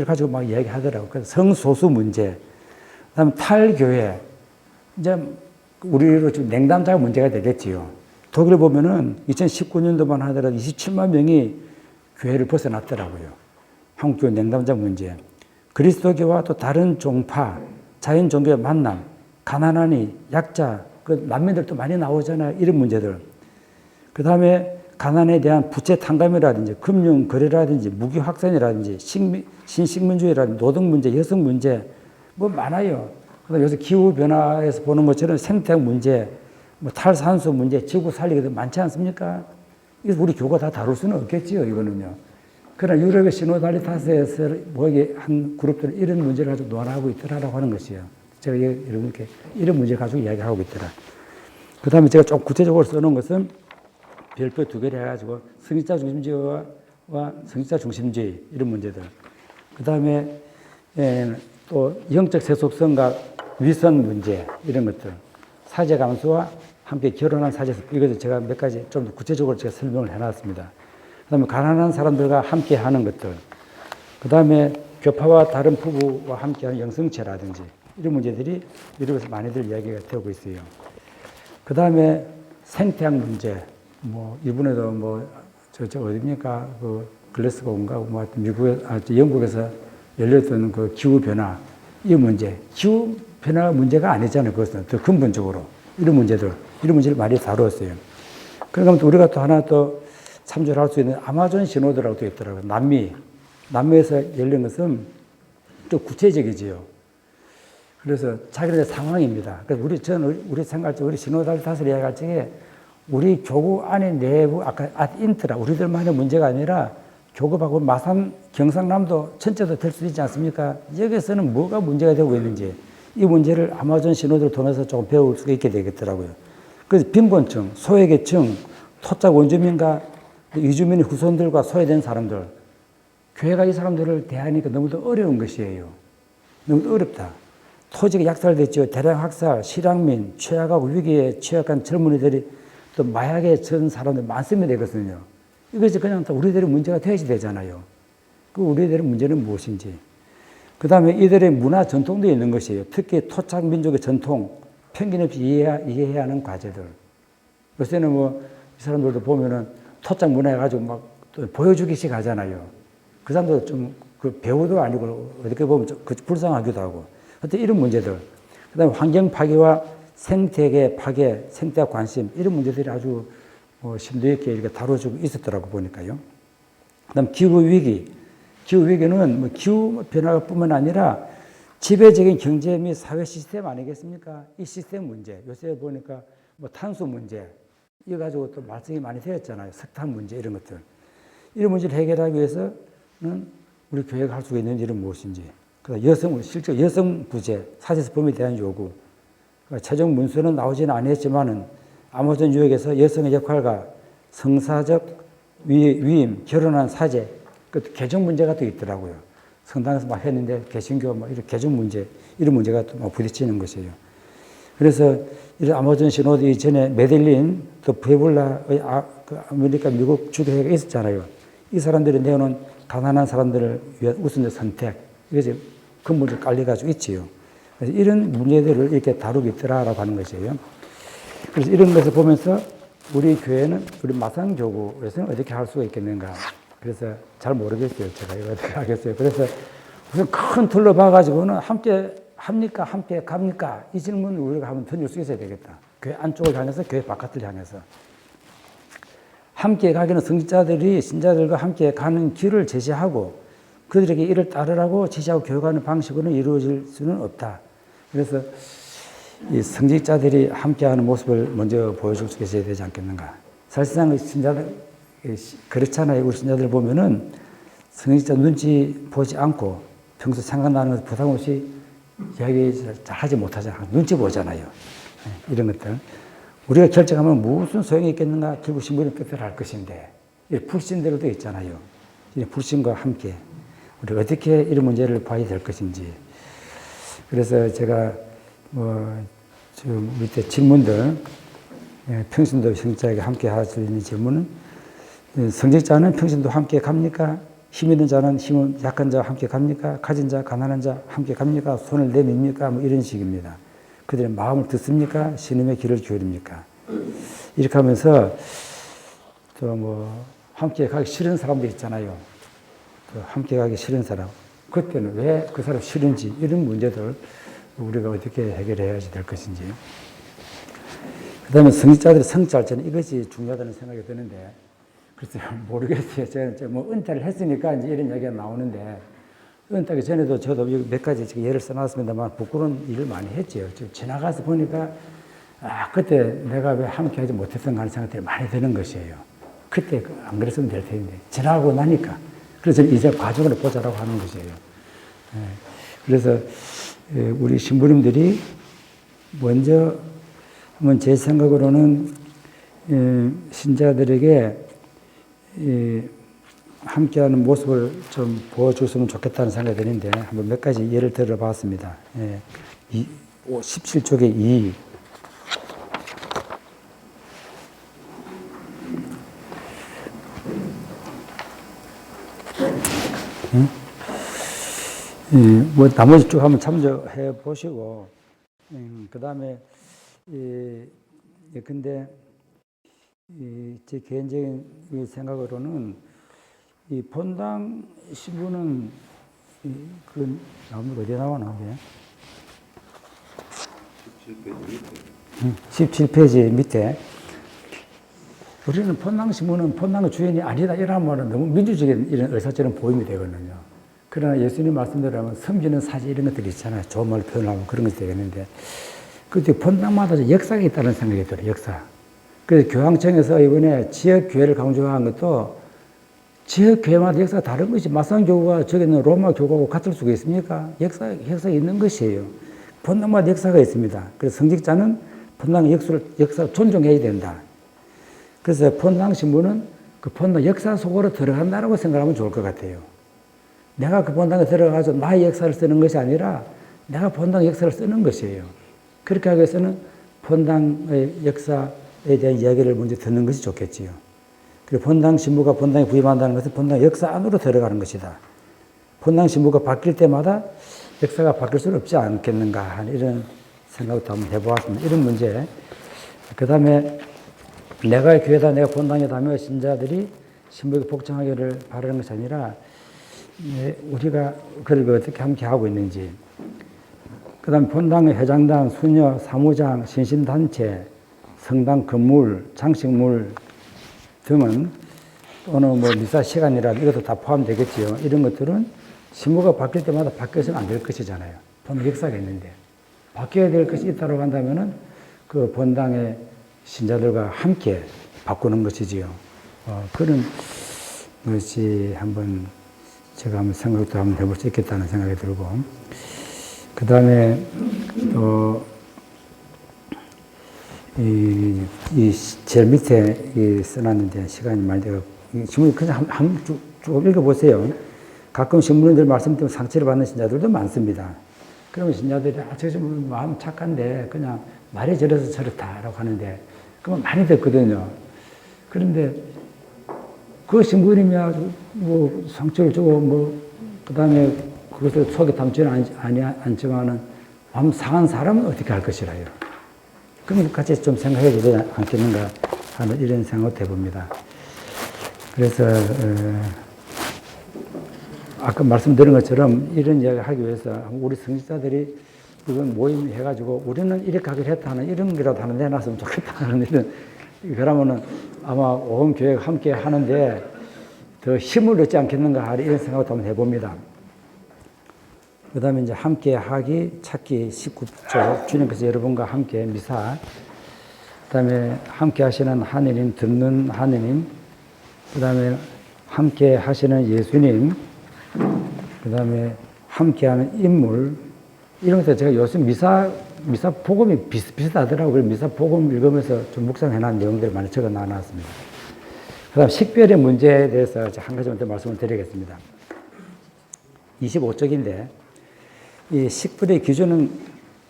가지고 막 이야기하더라고요. 그래서 성소수 문제, 그 다음에 탈교회, 이제 우리로 지금 냉담자가 문제가 되겠지요. 독일에 보면은 2019년도만 하더라도 27만 명이 교회를 벗어났더라고요. 한국교 냉담자 문제, 그리스도교와 또 다른 종파, 자연 종교의 만남, 가난하니 약자, 그 난민들도 많이 나오잖아요. 이런 문제들. 그 다음에 가난에 대한 부채 탕감이라든지 금융 거래라든지 무기 확산이라든지 신식민주의라든지 노동 문제, 여성 문제 뭐 많아요. 그다음 요새 기후 변화에서 보는 것처럼 생태학 문제, 뭐 탈산소 문제, 지구 살리기도 많지 않습니까? 이거 우리 교가 다 다룰 수는 없겠지요, 이거는요. 그러나 유럽의 시노달리타스에서 뭐게 한 그룹들은 이런 문제를 가지고 논하고 있더라라고 하는 것이에요. 제가 이렇게 이런 문제 가지고 이야기하고 있더라. 그 다음에 제가 좀 구체적으로 써놓은 것은 별표 2개를 해가지고 성직자 중심주의와 성직자 중심주의 이런 문제들. 그 다음에 또 영적 세속성과 위선 문제 이런 것들. 사제 감수와 함께 결혼한 사제습 이것을 제가 몇 가지 좀 더 구체적으로 제가 설명을 해놨습니다. 그 다음에 가난한 사람들과 함께 하는 것들. 그 다음에 교파와 다른 부부와 함께하는 영성체라든지 이런 문제들이 유럽에서 많이들 이야기가 되고 있어요. 그 다음에 생태학 문제. 뭐 일본에도 뭐 저 어디입니까? 그 글래스고인가 뭐 하여튼 영국에서 열렸던 그 기후 변화 이 문제, 기후 변화 문제가 아니잖아요. 그것은 더 근본적으로 이런 문제들, 이런 문제를 많이 다루었어요. 그러면 우리가 또 하나 또 참조를 할 수 있는 아마존 신호도라고 되어 있더라고요. 남미에서 열린 것은 좀 구체적이지요. 그래서 자기네 상황입니다. 그래서 저는 우리 생각할 때 우리 신호달 탓을 이야기할 적에 우리 교구 안에 내부, 아까 인트라, 우리들만의 문제가 아니라 교구하고 마산, 경상남도 전체도 될 수 있지 않습니까? 여기서는 뭐가 문제가 되고 있는지 이 문제를 아마존 신호들을 통해서 조금 배울 수가 있게 되겠더라고요. 그래서 빈곤층, 소외계층, 토착 원주민과 이주민의 후손들과 소외된 사람들, 교회가 이 사람들을 대하니까 너무도 어려운 것이에요. 너무 어렵다. 토지가 약살됐죠. 대량 학살, 실향민, 취약하고 위기에 취약한 젊은이들이 또 마약에 전 사람들 많습니다. 이것은요. 이것이 그냥 또 우리들의 문제가 되어야 되잖아요. 그 우리들의 문제는 무엇인지. 그 다음에 이들의 문화 전통도 있는 것이에요. 특히 토착 민족의 전통, 편견 없이 이해해야 하는 과제들. 요새는 뭐, 이 사람들도 보면은 토착 문화에 가지고 막 보여주기식 하잖아요. 그 사람도 좀 그 배우도 아니고 어떻게 보면 좀 불쌍하기도 하고. 하여튼 이런 문제들. 그 다음에 환경 파괴와 생태계 파괴, 생태학 관심, 이런 문제들이 아주 심도 있게 이렇게 다뤄주고 있었더라고 보니까요. 그 다음 기후위기. 기후위기는 뭐 기후 변화뿐만 아니라 지배적인 경제 및 사회 시스템 아니겠습니까? 이 시스템 문제. 요새 보니까 뭐 탄소 문제. 이거 가지고 또 말씀이 많이 되었잖아요. 석탄 문제, 이런 것들. 이런 문제를 해결하기 위해서는 우리 교회가 할 수 있는 일은 무엇인지. 그다음 실제 여성 부재, 사제수범에 대한 요구. 최종 문서는 나오지는 않았지만은 아마존 유역에서 여성의 역할과 성사적 위임, 결혼한 사제, 그 개종 문제가 또 있더라고요. 성당에서 막 했는데 개신교 뭐 이런 개종 문제, 이런 문제가 또 막 부딪히는 것이에요. 그래서 이런 아마존 신호도 이전에 메델린 또 부에볼라의 그 아메리카 미국 주교회가 있었잖아요. 이 사람들이 내어놓은 가난한 사람들을 위한 우선적 선택, 이것이 근본적으로 깔려가지고 있지요. 그래서 이런 문제들을 이렇게 다루고 있더라라고 하는 것이에요. 그래서 이런 것을 보면서 우리 교회는, 우리 마산교구에서는 어떻게 할 수가 있겠는가. 그래서 잘 모르겠어요. 제가 이거 어떻게 하겠어요. 그래서 우선 큰 틀로 봐가지고는 함께 합니까? 함께 갑니까? 이 질문을 우리가 한번 던질 수 있어야 되겠다. 교회 안쪽을 향해서, 교회 바깥을 향해서. 함께 가기는 성직자들이 신자들과 함께 가는 길을 제시하고 그들에게 이를 따르라고 지시하고 교육하는 방식으로는 이루어질 수는 없다. 그래서 이 성직자들이 함께하는 모습을 먼저 보여줄 수 있어야 되지 않겠는가. 사실상 신자들 그렇잖아요. 우리 신자들 보면은 성직자 눈치 보지 않고 평소 생각나는 것 부담 없이 이야기 잘 하지 못하잖아요. 눈치 보잖아요. 이런 것들. 우리가 결정하면 무슨 소용이 있겠는가? 결국 신부는 뜻대로 할 것인데, 불신들도 있잖아요. 불신과 함께 우리가 어떻게 이런 문제를 봐야 될 것인지. 그래서 제가 지금 밑에 질문들, 평신도 성직자에게 함께 할 수 있는 질문은, 성직자는 평신도 함께 갑니까? 힘 있는 자는 힘은 약한 자와 함께 갑니까? 가진 자, 가난한 자 함께 갑니까? 손을 내밉니까? 뭐 이런 식입니다. 그들의 마음을 듣습니까? 신임의 길을 기울입니까? 이렇게 하면서 또 함께 가기 싫은 사람도 있잖아요. 또 함께 가기 싫은 사람, 그때는 왜 그 사람 싫은지, 이런 문제들 우리가 어떻게 해결해야지 될 것인지. 그 다음에 성직자들의 성찰제는 이것이 중요하다는 생각이 드는데, 글쎄요, 모르겠어요. 제가 뭐 은퇴를 했으니까 이제 이런 이야기가 나오는데, 은퇴하기 전에도 저도 몇 가지 지금 예를 써놨습니다만, 부끄러운 일을 많이 했죠. 지나가서 보니까, 그때 내가 왜 함께 하지 못했던가 하는 생각들이 많이 드는 것이에요. 그때 안 그랬으면 될 텐데, 지나고 나니까. 그래서 이제 과정으로 보자라고 하는 것이에요. 그래서 우리 신부님들이 먼저 한번 제 생각으로는 신자들에게 함께하는 모습을 좀 보여줬으면 좋겠다는 생각이 드는데 한번 몇 가지 예를 들어봤습니다. 17쪽에 2. 뭐 나머지 쭉 한번 참조해 보시고, 그 다음에 근데 제 개인적인 생각으로는 이 본당 신부는 그 나오면 어디에 나오나 이게? 17페이지 밑에. 우리는 본당 신부는 본당의 주인이 아니다 이런 말은 너무 민주적인 이런 의사처럼 보임이 되거든요. 그러나 예수님 말씀대로 하면 섬기는 사실 이런 것들이 있잖아요. 좋은 말로 표현하고 그런 것이 되겠는데, 그때 본당마다 역사가 있다는 생각이 들어요. 역사. 그래서 교황청에서 이번에 지역교회를 강조한 것도 지역교회마다 역사가 다른 것이, 마산교구가 저기 있는 로마교구하고 같을 수가 있습니까? 역사가 있는 것이에요. 본당마다 역사가 있습니다. 그래서 성직자는 본당의 역사를 존중해야 된다. 그래서 본당 신부는 그 본당 역사 속으로 들어간다고 생각하면 좋을 것 같아요. 내가 그 본당에 들어가서 나의 역사를 쓰는 것이 아니라 내가 본당 역사를 쓰는 것이에요. 그렇게 하기 위해서는 본당의 역사에 대한 이야기를 먼저 듣는 것이 좋겠지요. 그리고 본당 신부가 본당에 부임한다는 것은 본당 역사 안으로 들어가는 것이다. 본당 신부가 바뀔 때마다 역사가 바뀔 수는 없지 않겠는가 하는 이런 생각도 한번 해보았습니다. 이런 문제. 그 다음에 내가 교회다, 내가 본당이다 하며 신자들이 신부에게 복종하기를 바라는 것이 아니라 우리가 그걸 어떻게 함께 하고 있는지. 그 다음에 본당의 회장단, 수녀, 사무장, 신심단체, 성당 건물, 장식물 등은 또는 뭐 미사 시간이라든 이것도 다 포함되겠지요. 이런 것들은 신부가 바뀔 때마다 바뀌어서는 안 될 것이잖아요. 본당 역사가 있는데. 바뀌어야 될 것이 있다고 한다면은 그 본당의 신자들과 함께 바꾸는 것이지요. 그런 것이 한번 제가 한번 생각도 한번 해볼 수 있겠다는 생각이 들고, 그 다음에 또 제일 밑에 써놨는데 시간이 많이 되고, 신문 그냥 쭉 읽어보세요. 가끔 신문들 말씀 때문에 상처를 받는 신자들도 많습니다. 그러면 신자들이 저 신부는 마음 착한데 그냥 말이 저래서 저렇다라고 하는데, 그러면 많이 듣거든요. 그런데 그 신부님이야 뭐 상처를 주고 그 다음에 그것을 속에 담지는 않지만은 마음 상한 사람은 어떻게 할 것이라요. 그럼 같이 좀 생각해 주지 않겠는가 하는 이런 생각을 해봅니다. 그래서 아까 말씀드린 것처럼 이런 이야기를 하기 위해서 우리 성직자들이 이건 모임 해가지고 우리는 이렇게 하기로 했다 하는 이런 거라도 하나 내놨으면 좋겠다 하는 이런, 그러면은 아마 온 교회가 함께 하는데 더 힘을 얻지 않겠는가 하는 이런 생각을 한번 해봅니다. 그 다음에 이제 함께 하기 찾기 19조, 주님께서 여러분과 함께 미사, 그 다음에 함께 하시는 하느님, 듣는 하느님, 그 다음에 함께 하시는 예수님, 그 다음에 함께 하는 인물, 이런 것들 제가 요즘 미사 복음이 비슷하더라고요. 그래서 미사 복음 읽으면서 좀 묵상해 놓은 내용들을 많이 적어 놨습니다. 그 다음 식별의 문제에 대해서 한 가지 먼저 말씀을 드리겠습니다. 25쪽인데, 이 식별의 기준은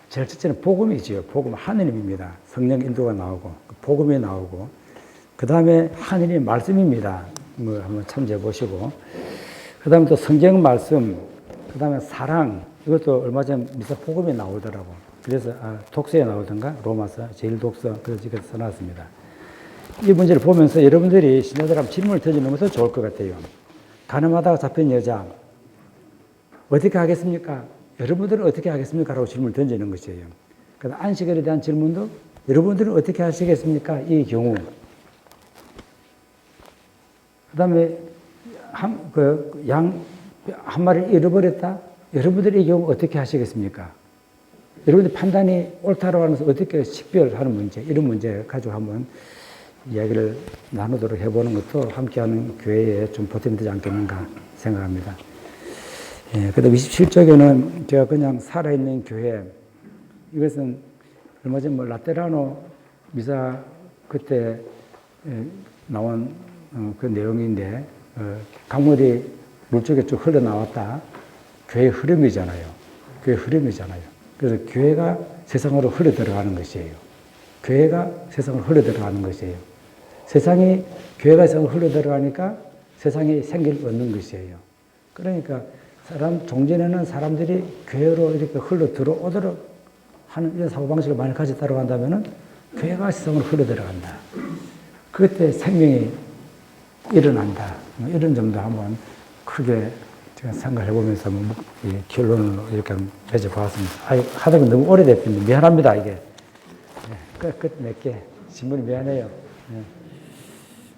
제일 첫째는 복음이지요. 복음, 하느님입니다. 성령 인도가 나오고, 복음이 나오고, 그 다음에 하느님 말씀입니다. 뭐 한번 참조해 보시고, 그 다음에 또 성경 말씀, 그 다음에 사랑, 이것도 얼마 전 미사 복음에 나오더라고. 그래서 독서에 나오던가 로마서 제1독서 그래서 이렇게 써놨습니다. 이 문제를 보면서 여러분들이 신자들 한번 질문을 던지는 것도 좋을 것 같아요. 가늠하다가 잡힌 여자 어떻게 하겠습니까? 여러분들은 어떻게 하겠습니까? 라고 질문을 던지는 것이에요. 그다음 안식일에 대한 질문도 여러분들은 어떻게 하시겠습니까? 이 경우. 그다음에 한 마리를 잃어버렸다? 여러분들이 이 경우 어떻게 하시겠습니까? 여러분들 판단이 옳다라고 하면서 어떻게 식별하는 문제, 이런 문제 가지고 한번 이야기를 나누도록 해보는 것도 함께하는 교회에 좀 보탬이 되지 않겠는가 생각합니다. 예, 그 다음 27쪽에는 제가 그냥 살아있는 교회, 이것은 얼마 전 라테라노 미사 그때 나온 그 내용인데, 강물이 물 쪽에 쭉 흘러나왔다. 교회의 흐름이잖아요. 교회의 흐름이잖아요. 그래서 교회가 세상으로 흘러 들어가는 것이에요. 교회가 세상으로 흘러 들어가는 것이에요. 교회가 세상으로 흘러 들어가니까 세상이 생기를 얻는 것이에요. 그러니까 종전에는 사람들이 교회로 이렇게 흘러 들어오도록 하는 이런 사고방식을 많이 가졌다고 한다면은 교회가 세상으로 흘러 들어간다. 그때 생명이 일어난다. 이런 점도 한번 크게 제가 생각해 보면서 결론을 이렇게 맺어보았습니다. 하다 보니 너무 오래됐는데 미안합니다, 이게. 끝 맺게. 신문이 미안해요. 네.